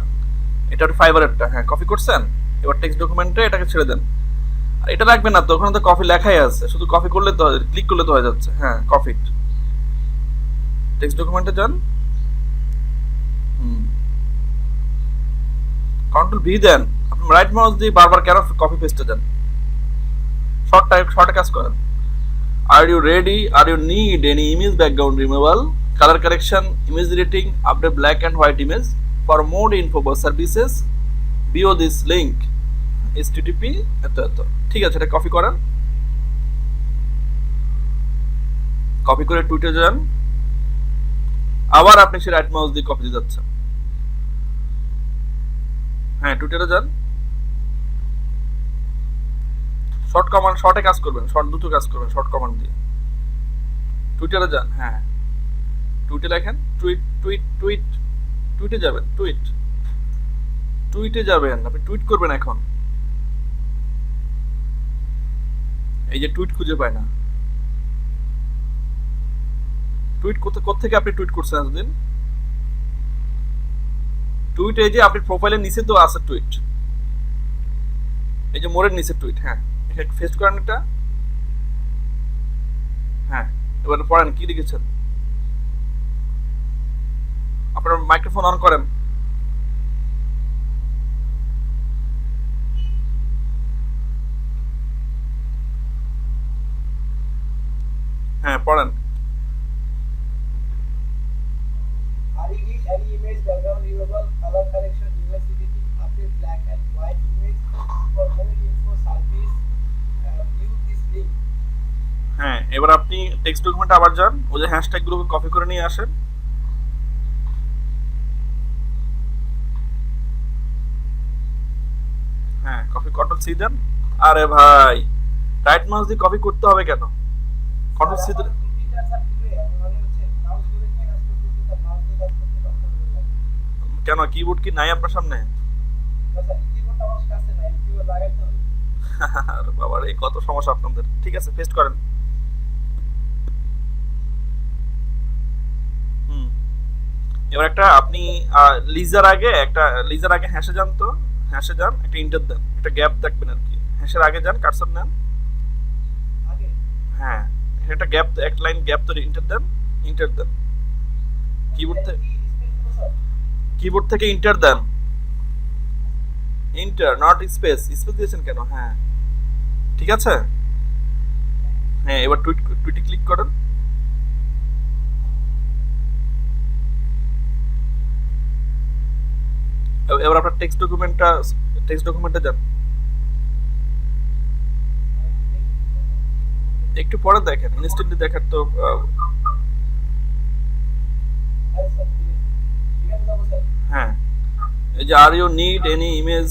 A: এটা ফাইবারেরটা। হ্যাঁ কপি করছেন, এবার টেক্সট ডকুমেন্টে এটাকে ছেড়ে দেন। আর এটা রাখবেন না তো, ওখানে তো কপি লেখাই আছে, শুধু কপি করলে তো, ক্লিক করলে তো হয়ে যাচ্ছে। হ্যাঁ কপি, টেক্সট ডকুমেন্টে যান, কন্ট্রোল ভি দেন, আপনি রাইট মাউস দিয়ে বারবার কেন কপি পেস্টে যান, শর্টে কাজ করেন। Are you ready, are you need any image background removal, colour correction, image editing, update black and white image, for more info বা services view this link http এত এত। ঠিক আছে, এটা কপি করেন, কপি করে টুইটে যান, আবার আপনি সে রাইট মাউস দিয়ে কপি দিয়ে যাচ্ছেন। হ্যাঁ টুইটারে যান, শর্ট কমান্ড, শর্টে কাজ করবেন, শর্ট দ্রুত কাজ করবেন শর্ট কমান্ড দিয়ে। টুইটারে যান, হ্যাঁ টুইটে লেখেন, টুইট টুইট টুইট, টুইটে যাবেন, টুইট, টুইটে যাবেন, আপনি টুইট করবেন এখন। এই যে টুইট খুঁজে পায় না, টুইট কোথেকে আপনি টুইট করছেন এতদিন? টুইট এই যে আপনি প্রোফাইলের নিচে তো আছে টুইট, এই যে মোড়ের নিচে টুইট। হ্যাঁ এখানে ফেস্ট করেন এটা, হ্যাঁ এবার পড়েন কি লিখেছেন, আপনার মাইক্রোফোন অন করেন। হ্যাঁ পড়েন।
C: Are you need any image background removable, color correction, image editing, update black and white image, for more info service view this link।
A: হ্যাঁ এবার আপনি টেক্সট ডকুমেন্টে আবার যান, ওই যে হ্যাশট্যাগ গুলোকে কপি করে নিয়ে আসেন। হ্যাঁ কপি, কন্ট্রোল সি দেন। আরে ভাই রাইট মাউস দিয়ে কপি করতে হবে কেন? কন্ট্রোল সি দিলে কেন? কিবোর্ড কি নাই আপনার সামনে? আরে বাবা রে কত সমস্যা আপনাদের। ঠিক আছে পেস্ট করেন, এবার একটা আপনি লিজার আগে হ্যাশে যান, তো হ্যাশে যান, একটা ইন্টার দেন, একটা গ্যাপ দেখবেন আর কি, হ্যাশের আগে যান, কার্সর নেন,
C: আগে
A: হ্যাঁ এখানে একটা গ্যাপ, এক লাইন গ্যাপ ধরে ইন্টার দেন, ইন্টার দেন, কিবোর্ড থেকে কিবোর্ড থেকে ইন্টার দেন, ইন্টার নট স্পেস, স্পেস দিয়েছেন কেন? হ্যাঁ ঠিক আছে, হ্যাঁ এবার টুইটে ক্লিক করেন, এবার আপনার টেক্সট ডকুমেন্টটা যান, একটু পরে দেখেন, ইনস্ট্যান্টলি দেখার তো হ্যাঁ এই যে are you need any image,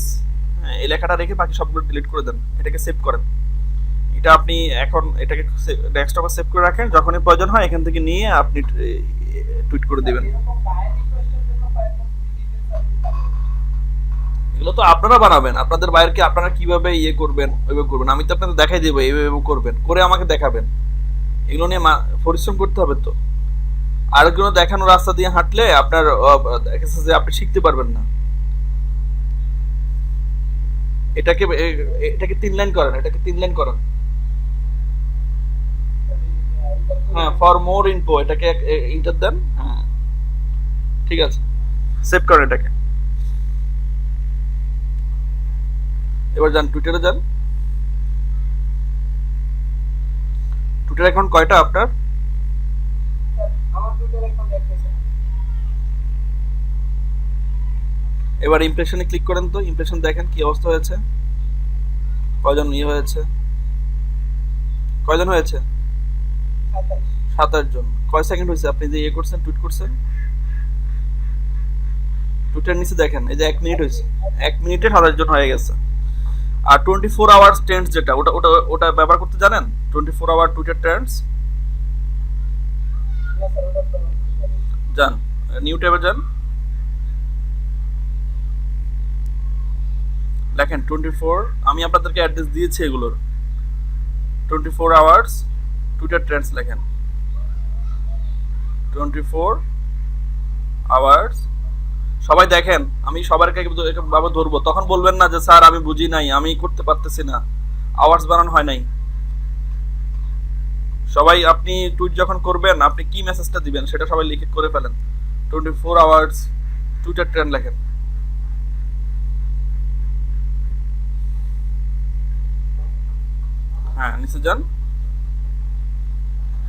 A: এই লেখাটা রেখে বাকি সবগুলো ডিলিট করে দেন, এটাকে সেভ করেন। এটা আপনি এখন এটাকে ডেস্কটপে সেভ করে রাখেন, যখনই প্রয়োজন হয় এখান থেকে নিয়ে আপনি টুইট করে দিবেন। এগুলো তো আপনারা বানাবেন, আপনাদের বাইরকে আপনারা কিভাবে ইয়ে করবেন ওইভাবে করবেন, আমি তো আপনাদের দেখাই দেবো এইভাবে করবেন, করে আমাকে দেখাবেন। এগুলো নিয়ে পরিশ্রম করতে হবে তো, আর কোনো দেখানো রাস্তা দিয়ে হাঁটলে আপনার দেখেছে যে আপনি শিখতে পারবেন না। এটাকে এটাকে 3 লাইন করেন, এটাকে 3 লাইন করেন, হ্যাঁ ফর মোর ইনফো এটাকে ইন্টার দেন, হ্যাঁ ঠিক আছে, সেভ করেন এটাকে। এবার যান টুইটারে যান, টুইটার অ্যাকাউন্ট কয়টা আপনার?
C: আমার টুইটার অ্যাকাউন্ট দেখতেছেন।
A: এবার ইমপ্রেশনে ক্লিক করেন, তো ইমপ্রেশন দেখেন কি অবস্থা হয়েছে, কয়জন ইয়ে হয়েছে, কয়জন হয়েছে? 27 জন। কয় সেকেন্ড হয়েছে আপনি যে ইয়ে করছেন, টুইট করছেন? টুইটার নিচে দেখেন এই যে 1 মিনিট হয়েছে, 1 মিনিটে 27 জন হয়ে গেছে। আর 24 আওয়ার্স ট্রেন্ডস যেটা, ওটা ওটা ওটা ব্যবহার করতে জানেন? 24 আওয়ার টুইটার ট্রেন্ডস যান, নিউ ট্যাবে যান, দেখেন 24, আমি আপনাদেরকে অ্যাড্রেস দিয়েছি এগুলোর, 24 আওয়ার্স টুইটার ট্রেন্ডস লেখেন, 24 আওয়ার্স, সবাই দেখেন, আমি সবারকে ভাবে ধরবো, তখন বলবেন না যে স্যার আমি বুঝি নাই, আমি করতে পারতেছি না, আওয়ার্স বানানো হয় নাই। সবাই আপনি টুইট যখন করবেন আপনি কি মেসেজটা দিবেন সেটা সবাই লিখে করে ফেলেন, 24 আওয়ার্স টুইটার ট্রেন্ড লেখেন, হ্যাঁ নিচে যান,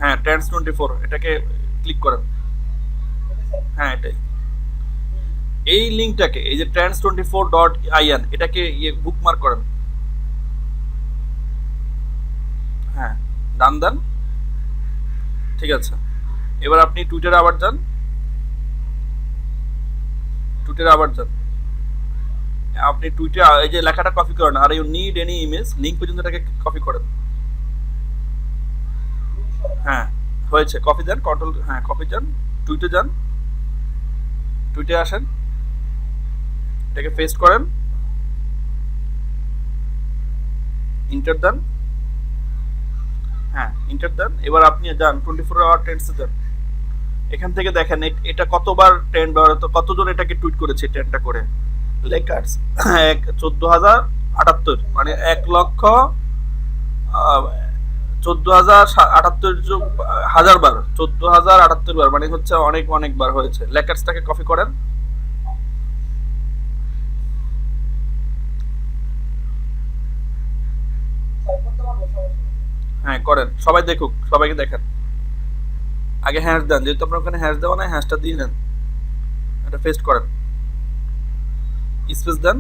A: হ্যাঁ ট্রেন্ডস 24 এটাকে ক্লিক করেন, হ্যাঁ এটাই, এই লিংকটাকে, এই যে trends24.in এটাকে বুকমার্ক করেন, হ্যাঁ ডান দেন, ঠিক আছে। এবার আপনি টুইটারে আবার যান, টুইটারে আবার যান, আপনি টুইটে এই যে লেখাটা কপি করেন, are you need any image, link পর্যন্ত এটাকে কপি করেন, হ্যাঁ হয়েছে, কপি দেন, কন্ট্রোল, হ্যাঁ কপি যান, টুইটে যান, টুইটে আসেন, এটাকে পেস্ট করেন, ইন্টার দেন, হ্যাঁ ইন্টার দেন। এবার আপনি যান 24 আওয়ার ট্রেন্ডসে যান, এখান থেকে দেখেন এটা কতবার ট্রেন্ড, কতজন এটাকে টুইট করেছে ট্রেন্ডটা করে, লেকার্স 14,078, মানে 1,14,078 বার, 14,078 বার, মানে হচ্ছে অনেক অনেক বার হয়েছে। লেকার্সটাকে কপি করেন, হ্যাঁ করেন, সবাই দেখুক, সবাইকে দেখান, আগে হ্যাশ দেন, যেহেতু আপনার ওখানে হ্যাশ দেওয়া নাই হ্যাশটা দিয়ে নেন, এটা পেস্ট করেন, স্পেস দেন,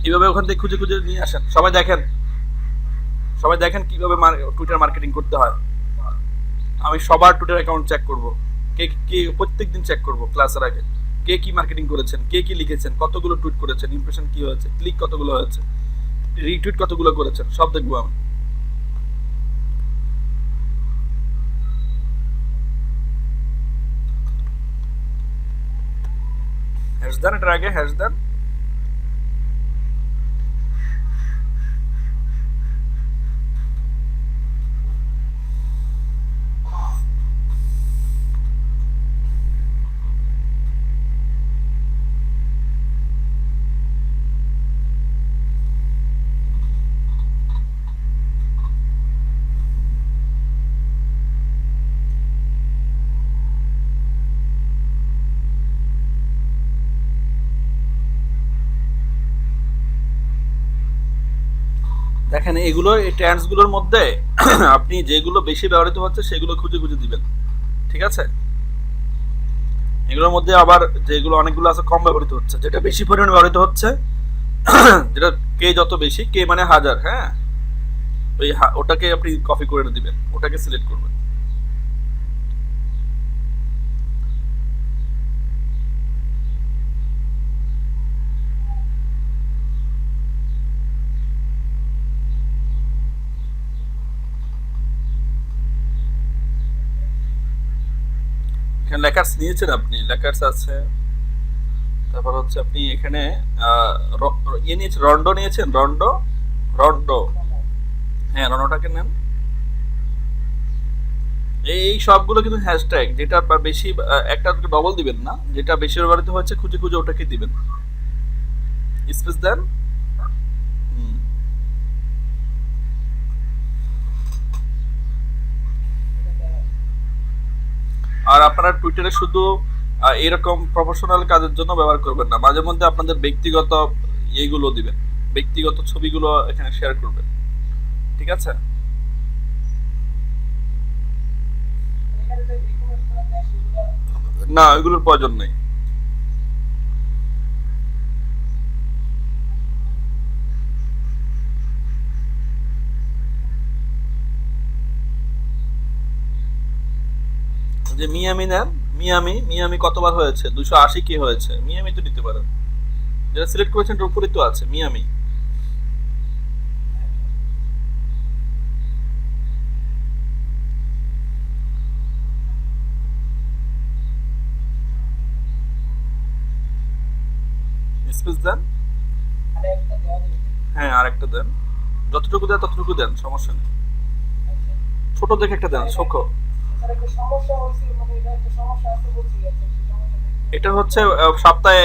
A: কিভাবে ওখান থেকে খুঁজে খুঁজে নিয়ে আসেন, সবাই দেখেন, সবাই দেখেন কিভাবে টুইটার মার্কেটিং করতে হয়। আমি সবার টুইটার অ্যাকাউন্ট চেক করব, কে কে প্রত্যেকদিন চেক করব ক্লাসের আগে, কে কি মার্কেটিং করেছেন, কে কি লিখেছেন, কতগুলো টুইট করেছেন, ইমপ্রেশন কি হয়েছে, ক্লিক কতগুলো হয়েছে, রিটুইট কতগুলো করেছেন, সব দেখবো আমি। হ্যাশ দেন, এটার আগে হ্যাশ দেন, দেখেন এগুলো এই ট্যান্স গুলোর মধ্যে আপনি যেগুলো বেশি ব্যবহৃত হচ্ছে সেগুলো খুঁজে খুঁজে দিবেন, ঠিক আছে? এগুলোর মধ্যে আবার যেগুলো অনেকগুলো আছে কম ব্যবহৃত হচ্ছে, যেটা বেশি পরিমাণে ব্যবহৃত হচ্ছে যেটা কে যত বেশি, কে মানে হাজার, হ্যাঁ, ওই ওটাকে আপনি কপি করে দিবেন, ওটাকে সিলেক্ট করবেন। এখানে লেকার্স নিয়েছেন আপনি, লেকার্স আছে, তারপর হচ্ছে আপনি এখানে ইয়ে নিয়েছেন, রন্ডো নিয়েছেন, রন্ডো, রন্ডো, হ্যাঁ রন্ডোটাকে নেন। এই সবগুলো কিন্তু হ্যাশট্যাগ, যেটা বেশি একটা ডবল দিবেন না, যেটা বেশি ব্যবহৃত হচ্ছে খুঁজে খুঁজে ওটাকে দিবেন, স্পেস দেন। হুম। আর আপনারা টুইটারে শুধু এরকম প্রফেশনাল কাজের জন্য ব্যবহার করবেন না, মাঝে মধ্যে আপনাদের ব্যক্তিগত ইয়েগুলো দিবেন, ব্যক্তিগত ছবিগুলো এখানে শেয়ার করবেন, ঠিক আছে?
C: এখানে যে রিকমেন্ড করা যায় সেগুলো
A: না ওইগুলোর প্রয়োজন নেই। যে মিয়ামি নেন, মিয়ামি, মিয়ামি কতবার হয়েছে, 280 কি হয়েছে, মিয়ামি তো নিতে পারেন, যেটা সিলেক্ট করেছেন ওর উপরেই তো আছে মিয়ামি। স্পেস দেন।
C: আর একটা দেওয়া যাবে।
A: হ্যাঁ আরেকটা দেন, যতটুকু দেন ততটুকু দেন, সমস্যা নেই,
C: আচ্ছা
A: ছোট দেখে একটা দেন, ছোট।
C: স্যার একটা সমস্যা হয়েছে, মানে এটা একটা সমস্যা আছে বলছি, আচ্ছা সেই সমস্যাটা কি?
A: এটা হচ্ছে সপ্তাহে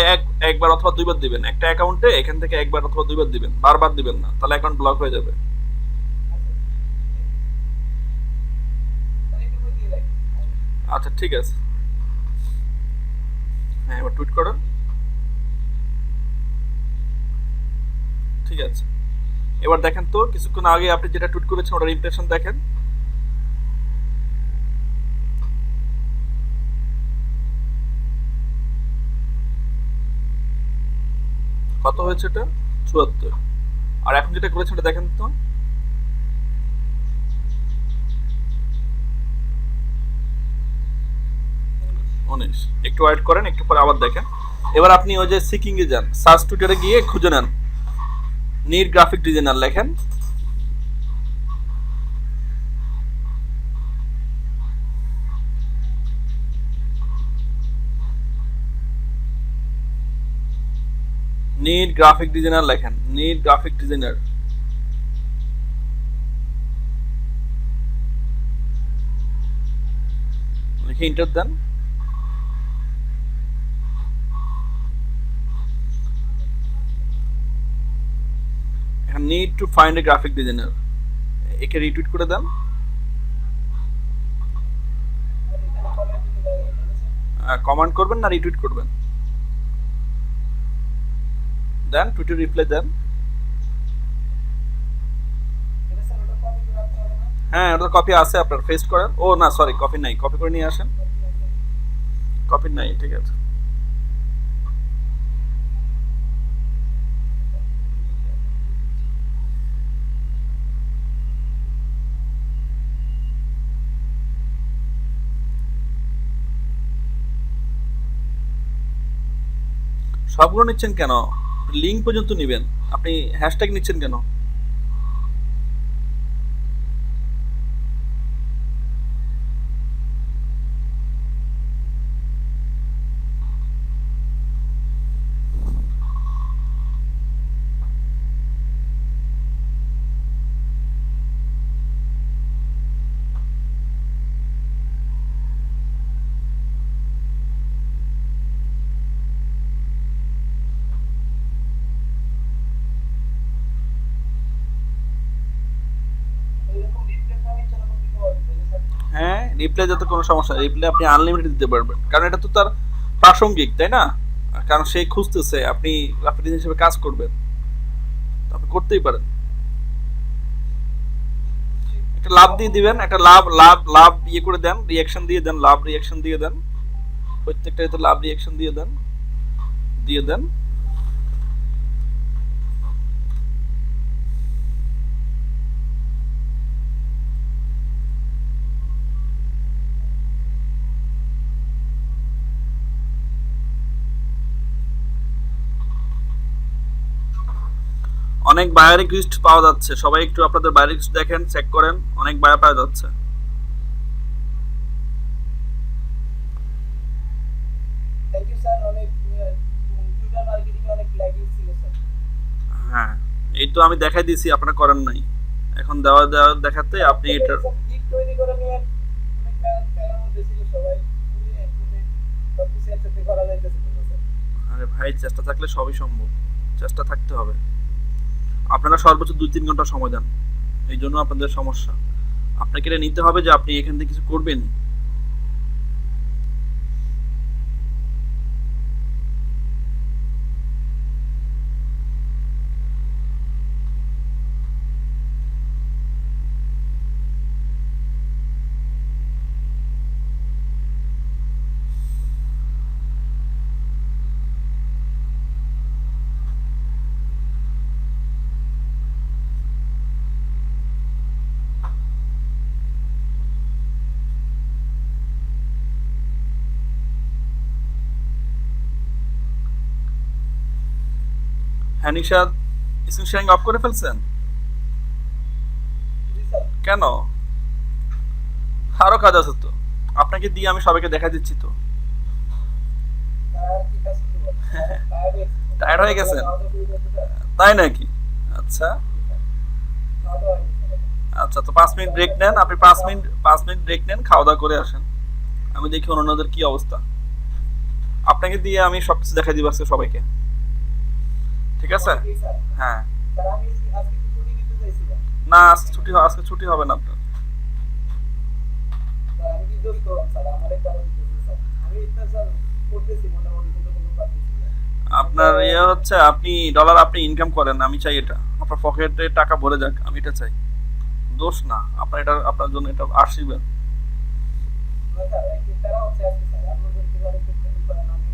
A: একবার অথবা দুইবার দিবেন, একটা অ্যাকাউন্টে এখান থেকে একবার অথবা দুইবার দিবেন, বারবার দিবেন না, তাহলে অ্যাকাউন্ট ব্লক হয়ে যাবে।
C: তাহলে একটু দিয়ে রাখি।
A: আচ্ছা ঠিক আছে, হ্যাঁ এবার টুইট করেন, ঠিক আছে। এবার দেখেন তো কিছুক্ষণ আগে আপনি যেটা টুইট করেছেন ওটার ইমপ্রেশন দেখেন, কত হয়েছে এটা, 74। আর এখন যেটা করেছেন ওটা দেখেন তো, 19। একটু ওয়েট করেন, একটু পরে আবার দেখেন। এবার আপনি ওই যে সিকিং এ যান, সার্চ টুইটারে গিয়ে খুঁজে নেন, নিড গ্রাফিক ডিজাইনার লেখেন, নিড গ্রাফিক ডিজাইনার লেখেন, নিড গ্রাফিক ডিজাইনার, লিখে ইন্টার দেন। এখন need to find a graphic designer, একে রিটুইট করে দেন, কমেন্ট করবেন না রিটুইট করবেন, দেন টুইটার রিপ্লাই দেন।
C: এটা স্যার ওটা কপি করে রাখতে হবে না?
A: হ্যাঁ ওটার কপি আছে, আপনার পেস্ট করেন, ও না সরি কপি নাই, কপি করে নিয়ে আসেন, কপি নাই, ঠিক আছে। সবগুলো নিচ্ছেন কেন, লিঙ্ক পর্যন্ত নিবেন, আপনি হ্যাশট্যাগ নিচ্ছেন কেন?
C: এইরকম রিপ্লে পাওয়া ইচ্ছা রকম দিতে পারবেন, তাই না স্যার?
A: হ্যাঁ রিপ্লাই যাতে কোনো সমস্যা, রিপ্লাই আপনি আনলিমিটেড দিতে পারবেন, কারণ এটা তো তার প্রাসঙ্গিক, তাই না? কারণ সে খুঁজতেছে আপনি গ্রাফিক ডিজাইন হিসেবে কাজ করবেন, আপনি করতেই পারেন। একটা লাভ দিয়ে দিবেন, একটা লাভ লাভ লাভ ইয়ে করে দেন, রিয়াকশন দিয়ে দেন, লাভ রিয়াকশন দিয়ে দেন, প্রত্যেকটাতে লাভ রিয়াকশন দিয়ে দেন, দিয়ে দেন। অনেক বায়ার রিকোয়েস্ট পাওয়া যাচ্ছে, সবাই একটু আপনাদের বায়ার রিকোয়েস্ট দেখেন, চেক করেন, অনেক বায়ার পাওয়া যাচ্ছে।
C: থ্যাংক ইউ স্যার, অনেক টুইটার মার্কেটিং এ অনেক ল্যাগিং ছিল স্যার।
A: হ্যাঁ, এই তো আমি দেখাই দিয়েছি, আপনারা করেন নাই, এখন দেওয়া দেওয়া দেখাতে আপনি এটা
C: গিগ তৈরি করে নিয়ে অনেক প্যারার মধ্যে ছিল সবাই, নিয়ে সবকিছু একসাথে করা যাইতেছে না স্যার।
A: আরে ভাই, চেষ্টা থাকলে সবই সম্ভব, চেষ্টা থাকতে হবে। আপনারা সর্বোচ্চ 2-3 ঘন্টা সময় দেন, এই জন্য আপনাদের সমস্যা। আপনাকে এটা নিতে হবে যে আপনি এখান থেকে কিছু করবেন। হ্যাঁ নিশাদ, স্ক্রিন শেয়ারিং অফ করে ফেলছেন
C: জি স্যার।
A: কেন? আরো কাজ আছে তো, আপনাকে দিয়ে আমি সবাইকে দেখা দিচ্ছি তো।
C: আর কি কাজ করব?
A: টায়ার্ড হয়ে গেছেন তাই নাকি? আচ্ছা আচ্ছা, তো 5 মিনিট ব্রেক নেন, আপনি 5 মিনিট ব্রেক নেন, খাওয়া দাওয়া করে আসেন, আমি দেখি অন্যদের কি অবস্থা। আপনাকে দিয়ে আমি সবকিছু দেখাই দিব আজকে সবাইকে, ঠিক আছে? হ্যাঁ,
C: স্যার আমি আজকে একটু ছুটি নিতে চাইছিলাম।
A: না আজকে ছুটি হবে না আপনার।
C: স্যার আমি কি দোষ করলাম স্যার? আমার একটা কারণ দিতেছে স্যার। আমি ইচ্ছা স্যার করতেছি মোটামুটি, কিন্তু কোনো পারতেছি না।
A: আপনার ইয়ে হচ্ছে, আপনি ডলার আপনি ইনকাম করেন, আমি চাই এটা আপনার পকেটে টাকা ভরে যাক, আমি এটা চাই, দোষ না আপনার, এটা আপনার জন্য এটা আশীর্বাদ।
C: না স্যার, একটু প্যারা হচ্ছে আজকে স্যার। আপনি বলতে পারেন একটু হেল্প করেন, আমি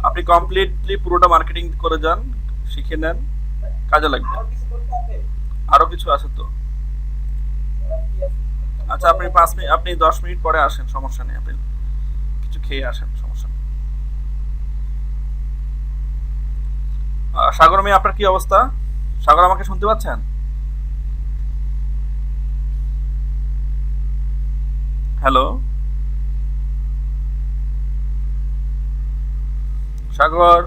A: আপনি কমপ্লিটলি পুরোটা মার্কেটিং করে যান, শিখে নেন, কাজে লাগবে।
C: আরো কিছু করতে হবে।
A: আরো কিছু আছে তো।
C: স্যার কি আছে?
A: আচ্ছা, আপনি 5 মিনিট, আপনি 10 মিনিট পরে আসেন, সমস্যা নেই, আপনি কিছু খেয়ে আসেন, সমস্যা নেই। সাগর মেয়ে, আপনার কি অবস্থা? সাগর, আমাকে শুনতে পাচ্ছেন? হ্যালো সাগর,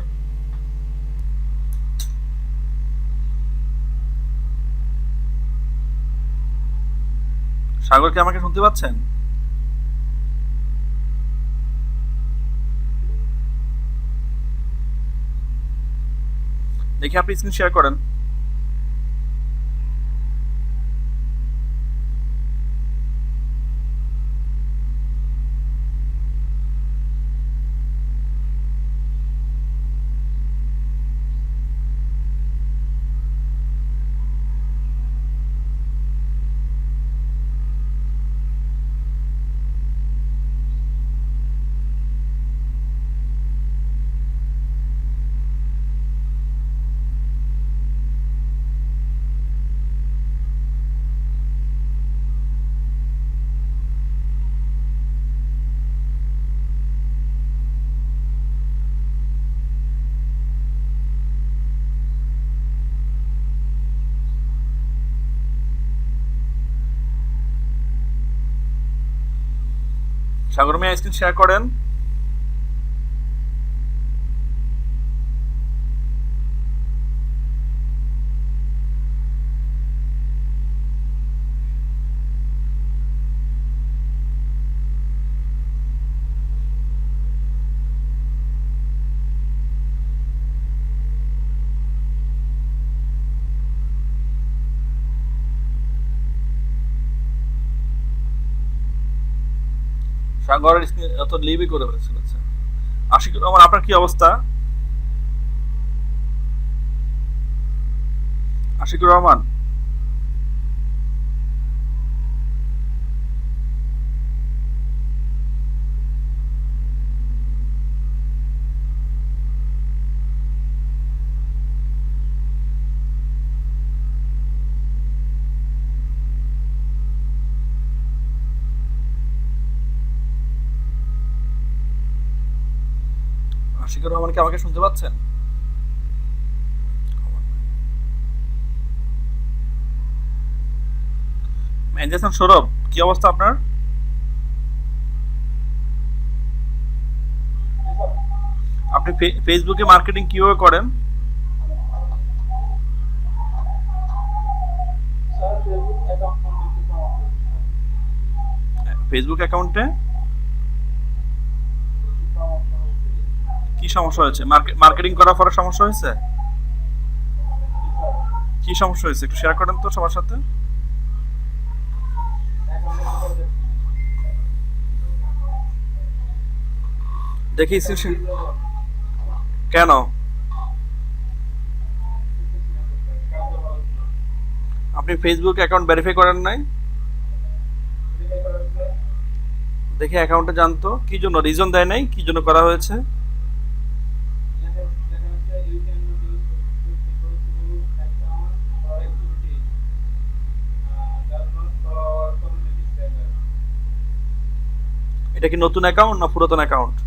A: সাগর কি আমাকে শুনতে পাচ্ছেন? দেখি আপনি স্ক্রিন শেয়ার করেন। সাগর মিয়া, স্ক্রিন শেয়ার করেন। সাগরের স্ক্রিন অত লিভই করে ফেলেছিল। আচ্ছা, আশিকুর রহমান, আপনার কি অবস্থা? আশিকুর রহমান, আশিকুর রহমানকে আমাকে শুনতে পাচ্ছেন? মেহেদী হাসান সৌরভ, কি অবস্থা আপনার? আপনি ফেসবুকে মার্কেটিং কিভাবে করেন?
C: স্যার ফেসবুক অ্যাকাউন্ট একটু
A: ফেসবুক অ্যাকাউন্টে কি সমস্যা হয়েছে? মার্কেটিং করার পরে সমস্যা হয়েছে? কি সমস্যা হয়েছে একটু শেয়ার করেন তো সবার সাথে। দেখি কেন আপনি ফেসবুক অ্যাকাউন্ট ভেরিফাই করেন নাই? দেখি অ্যাকাউন্টে জানতো কি জন্য, রিজন দেয় নাই কি জন্য করা হয়েছে। এটা কি নতুন অ্যাকাউন্ট না পুরাতন অ্যাকাউন্ট?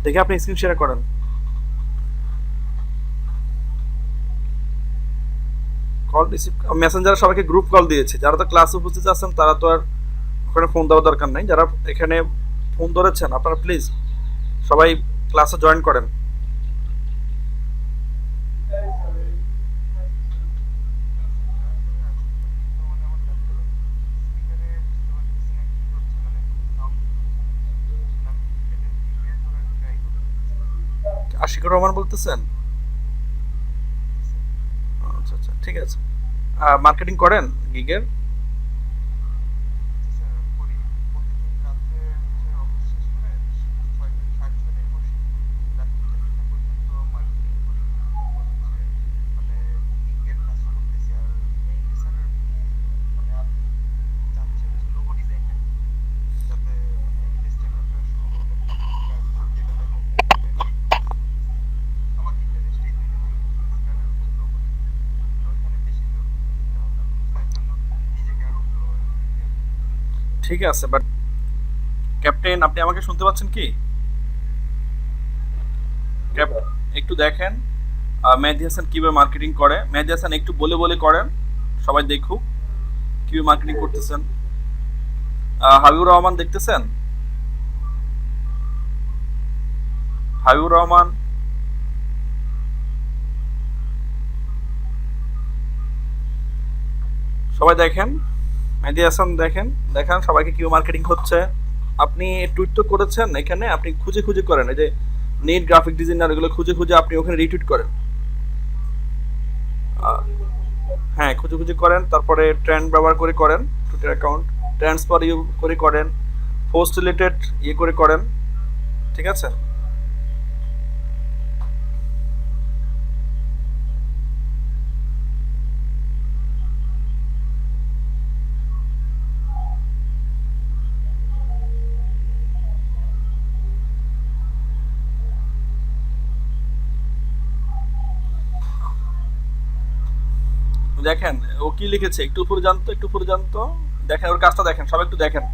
A: দেখে আপনি স্ক্রিন শেয়ার করেন। কল রিসিভ মেসেঞ্জারে সবাইকে গ্রুপ কল দিয়েছে, যারা তো ক্লাসে উপস্থিত আছেন তারা তো আর ওখানে ফোন দেওয়ার দরকার নাই। যারা এখানে ফোন ধরেছেন আপনারা প্লিজ সবাই ক্লাসে জয়েন করেন। আশিকুর রহমান বলতেছেন? আচ্ছা আচ্ছা, ঠিক আছে। মার্কেটিং করেন গিগের? ঠিক আছে, বাট ক্যাপ্টেন আপনি আমাকে শুনতে পাচ্ছেন কি? একটু দেখেন মেহেদী হাসান কিভাবে মার্কেটিং করে। মেহেদী হাসান একটু বলে বলে করেন, সবাই দেখুক কিভাবে মার্কেটিং করতেছেন। হাবিবুর রহমান দেখতেছেন? হাবিবুর রহমান, সবাই দেখেন। মেহেদী হাসান দেখেন, দেখান সবাইকে কিভাবে মার্কেটিং হচ্ছে। আপনি টুইট তো করেছেন, এখানে আপনি খুঁজে খুঁজে করেন, এই যে নেট গ্রাফিক ডিজাইনার এগুলো খুঁজে খুঁজে আপনি ওখানে রিটুইট করেন। হ্যাঁ খুঁজে খুঁজে করেন, তারপরে ট্রেন্ড ব্যবহার করে করেন, টুইটার অ্যাকাউন্ট ট্রান্সফার ইউ করে করেন, পোস্ট রিলেটেড ইয়ে করে করেন, ঠিক আছে? দেখেন ও কি লিখেছে, একটু উপরে জানতো, একটু উপরে জানতো, দেখেন ওর কাজটা দেখেন, সবাই একটু দেখেন।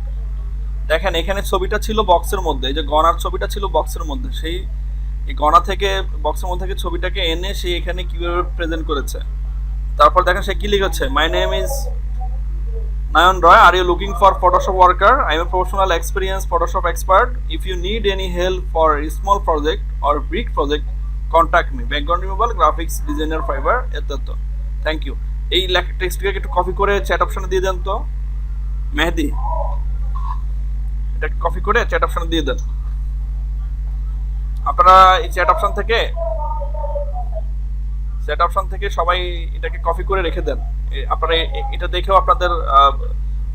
A: দেখেন এখানে ছবিটা ছিল বক্সের মধ্যে, এই যে গনার ছবিটা ছিল বক্সের মধ্যে, সেই এই গনা থেকে বক্সের মধ্যে থেকে ছবিটাকে এনে সে এখানে কিভাবে প্রেজেন্ট করেছে। তারপর দেখেন সে কি লিখেছে, my name is Nayan Roy, are you looking for Photoshop worker? I am a professional experienced Photoshop expert. If you need any help for a small project or big project, contact me. Background removal, graphics designer, Fiverr, etc. Thank you. এই টেক্সটটাকে একটু copy করে chat অপশনে দিয়ে দেন তো মেহেদি, এটা copy করে chat অপশনে দিয়ে দেন। আপনারা এই চ্যাট অপশন থেকে সবাই এটাকে কপি করে রেখে দেন। আপনারা এটা দেখেও আপনাদের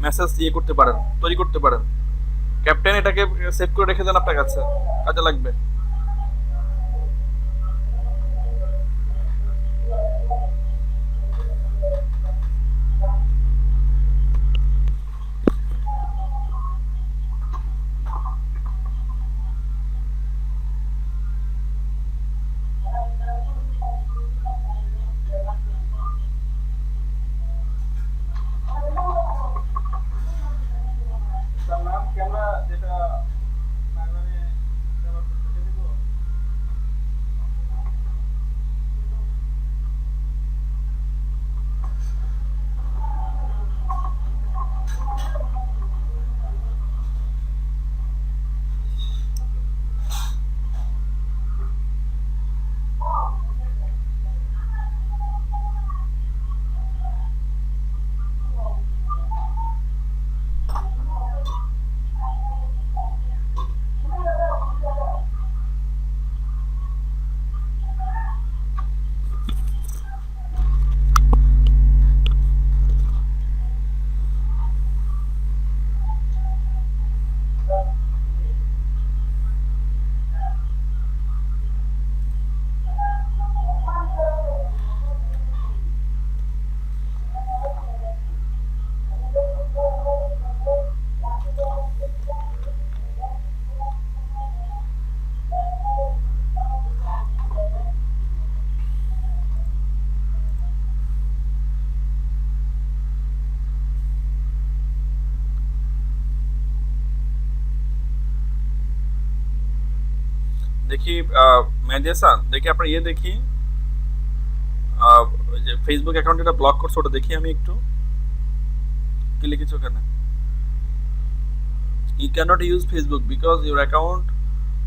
A: মেসেজ দিয়ে করতে পারেন, তৈরি করতে পারেন। ক্যাপ্টেন এটাকে সেভ করে রেখে দেন, আপনার কাছে কাজে লাগবে। দেখি মেহেদি হাসান, দেখি আপনার ইয়ে দেখি, ওই যে ফেসবুক অ্যাকাউন্ট যেটা ব্লক করছে ওটা দেখি আমি একটু, কি লিখেছো ওখানে? You cannot use Facebook because your account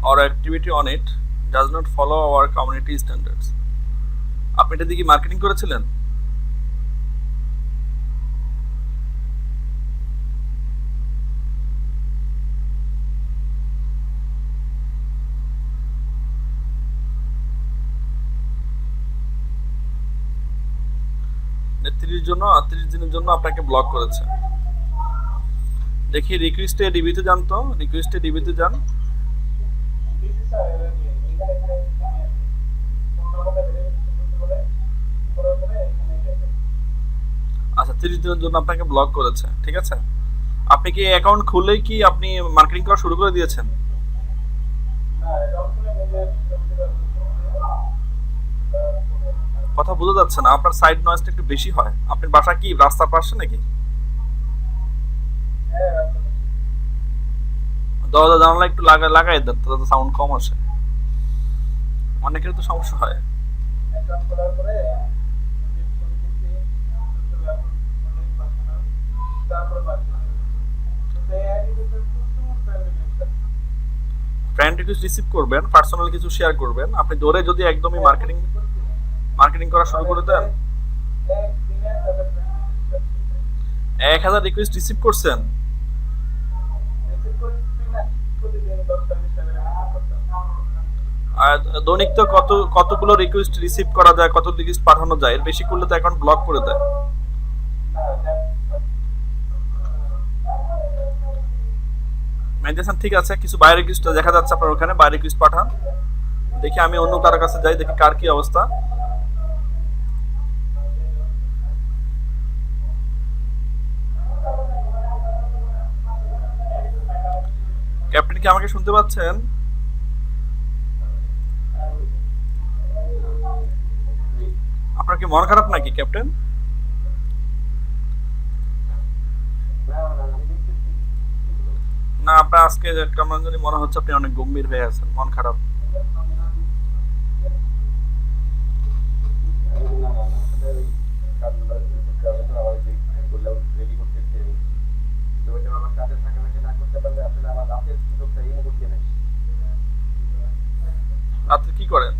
A: or activity on it does not follow our community standards. আপনি এটা দিয়ে মার্কেটিং করেছিলেন? তিরিশ দিনের জন্য আপনাকে ব্লক করেছে। দেখি রিকোয়েস্টে ডিবিতে যান, তো রিকোয়েস্টে ডিবিতে যান।
C: দিছি স্যার এখানে ফোন নাম্বারটা ভেরিফিকেশন করতে বলে করার পরে এখানে গেছে।
A: আচ্ছা, 30 দিনের জন্য আপনাকে ব্লক করেছে, ঠিক আছে। আপনি কি অ্যাকাউন্ট খুলেই কি আপনি মার্কেটিং করা শুরু করে দিয়েছেন?
C: না অ্যাকাউন্ট খুলে নিজের
A: কথা বোঝা যাচ্ছে না, আপনার সাইড নয়েজটা একটু বেশি হয়। আপনার বাসা কি রাস্তার পাশে নাকি?
C: হ্যাঁ রাস্তা
A: দরজা জানালা একটু লাগাই দেন, তাতে সাউন্ড কম আসে। অনেকের তো সমস্যা হয়।
C: অ্যাকাউন্ট খোলার পরে নিজের ছবি দিচ্ছি সুস্থ অ্যাকাউন্ট মানে পার্সোনাল তারপরে মার্কেটিং তো এই আইডি তো
A: ফ্রেন্ড রিকোয়েস্ট রিসিভ করবেন, পার্সোনাল কিছু শেয়ার করবেন। আপনি ধরে যদি একদমই মার্কেটিং করা শুরু করে দেন। 1000 রিকোয়েস্ট রিসিভ করছেন? আর দৈনিক তো কতগুলো রিকোয়েস্ট রিসিভ করা যায়, কত রিকোয়েস্ট পাঠানো যায়, এর বেশি করলে তো অ্যাকাউন্ট ব্লক করে দেয়। মেডিটেশন ঠিক আছে, কিছু বাইরে রিকোয়েস্ট দেখা যাচ্ছে আপনার ওখানে, বাইরে রিকোয়েস্ট পাঠান। দেখি আমি অন্য কারোর কাছে যাই, দেখি কার কি অবস্থা। ক্যাপ্টেন কি আমাকে শুনতে পাচ্ছেন? আপনার কি মন খারাপ নাকি ক্যাপ্টেন? না, আপনার আজকে কেমন জানি মনে হচ্ছে আপনি অনেক গম্ভীর হয়ে আছেন, মন খারাপ। রাত্রে কি করেন?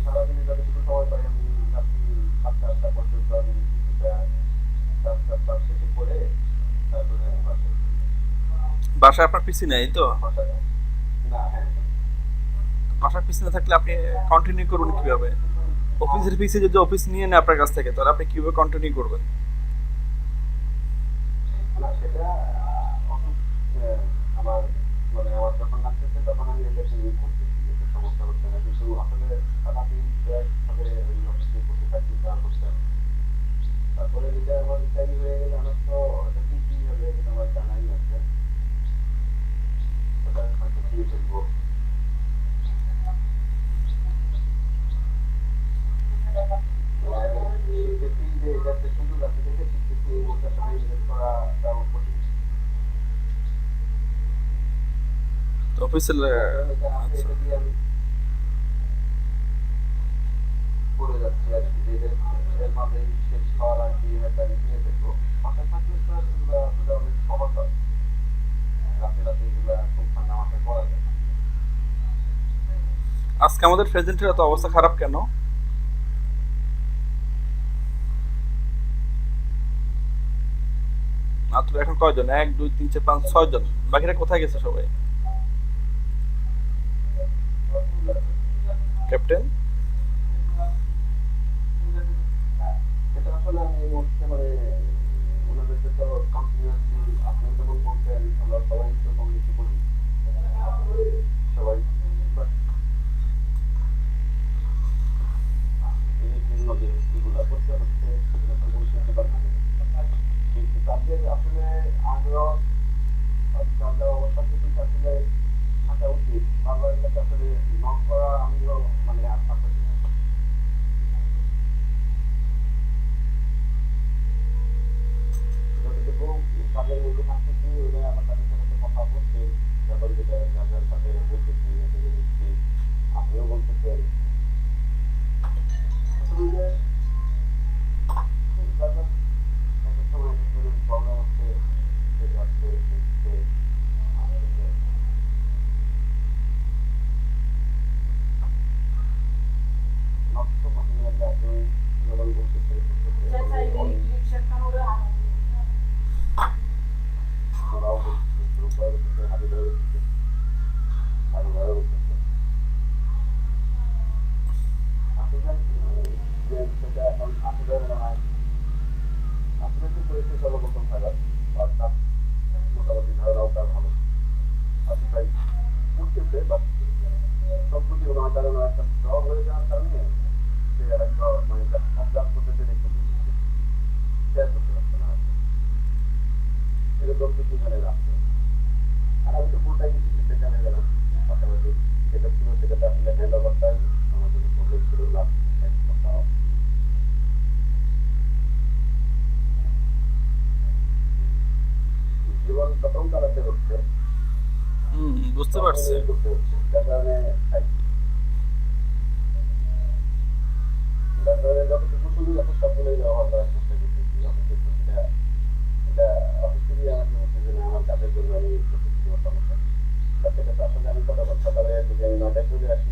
B: সারাদিনে যতটুকু সময় পাই আমি রাত্রি 7টা পর্যন্ত আমি কাজ শেষে করে তারপরে
A: বাসায় আপনার পিসি নেই তো?
B: না, হ্যাঁ
A: বাসার পিসি না থাকলে আপনি কন্টিনিউ করবেন কিভাবে? অফিসের পিসি যদি অফিস নিয়ে নেয় আপনার কাছ থেকে, তাহলে আপনি কিভাবে কন্টিনিউ করবেন?
B: না সেটা আমার মানে আমার যখন লাগতেছে তখন আমি এটা ইউজ করতেছি, এটা সমস্যা হচ্ছে না। কিন্তু আসলে সারাদিন ভাবে ওই অফিসে বসে থাকি কাজ করতে, তারপরে যেটা আমার রিটায়ারি হয়ে গেলে আমার তো এটা কি হবে এটা আমার জানাই আছে, ওটা হয়তো দিয়ে ফেলবো। শিখতেছি যে এটাতে সুযোগ আছে দেখে শিখতেছি, এই ওটার সাথে ইনভেস্ট করাটা কঠিন।
A: অফিসের
B: এটা দিয়ে আমি করে যাচ্ছি আর কি, যে এর মাঝে শেষ হওয়ার আর কি একটা আমি কিনে ফেলবো। মাথায় থাকলে তো এগুলো আসলে অনেক সহজ হয়, রাতে রাতে এগুলো খুব ঠান্ডা মাথায় করা যায়।
A: আজকে আমাদের প্রেজেন্টের এত অবস্থা খারাপ কেন? মাত্র এখন কয়জন? 1 2 3 4 5 6 জন। বাকিরা কোথায় গেছে সবাই? ক্যাপ্টেন
B: এটা আসলে আমি এই মুহূর্তে মানে ওনাদেরকে তো কন্টিনিউয়াসলি আপনি যেমন বলছেন আমরা সবাই তো কম বেশি বলি সবাই, এই জন্য যে এগুলা করতে হচ্ছে সেগুলো তো বলতে পারছি, কিন্তু তাদের আসলে আগ্রহ তাদের অবস্থা থেকে আসলে থাকা উচিত। বাবার কাছে আসলে নক করা আমিও মানে আশা করি। হচ্ছে, যার কারণে যার কারণে যতটুকু সুযোগ আছে সবগুলোই ব্যবহার করার চেষ্টা করতেছি অফিসের ছুটিটা। এটা অফিস থেকেই আমাকে বলছে যে না আমার কাজের জন্য আমি করতেছি, কোনো সমস্যা নেই। বাট এটা তো আসলে আমি কত সকালের দিকে আমি 9টায় চলে আসি,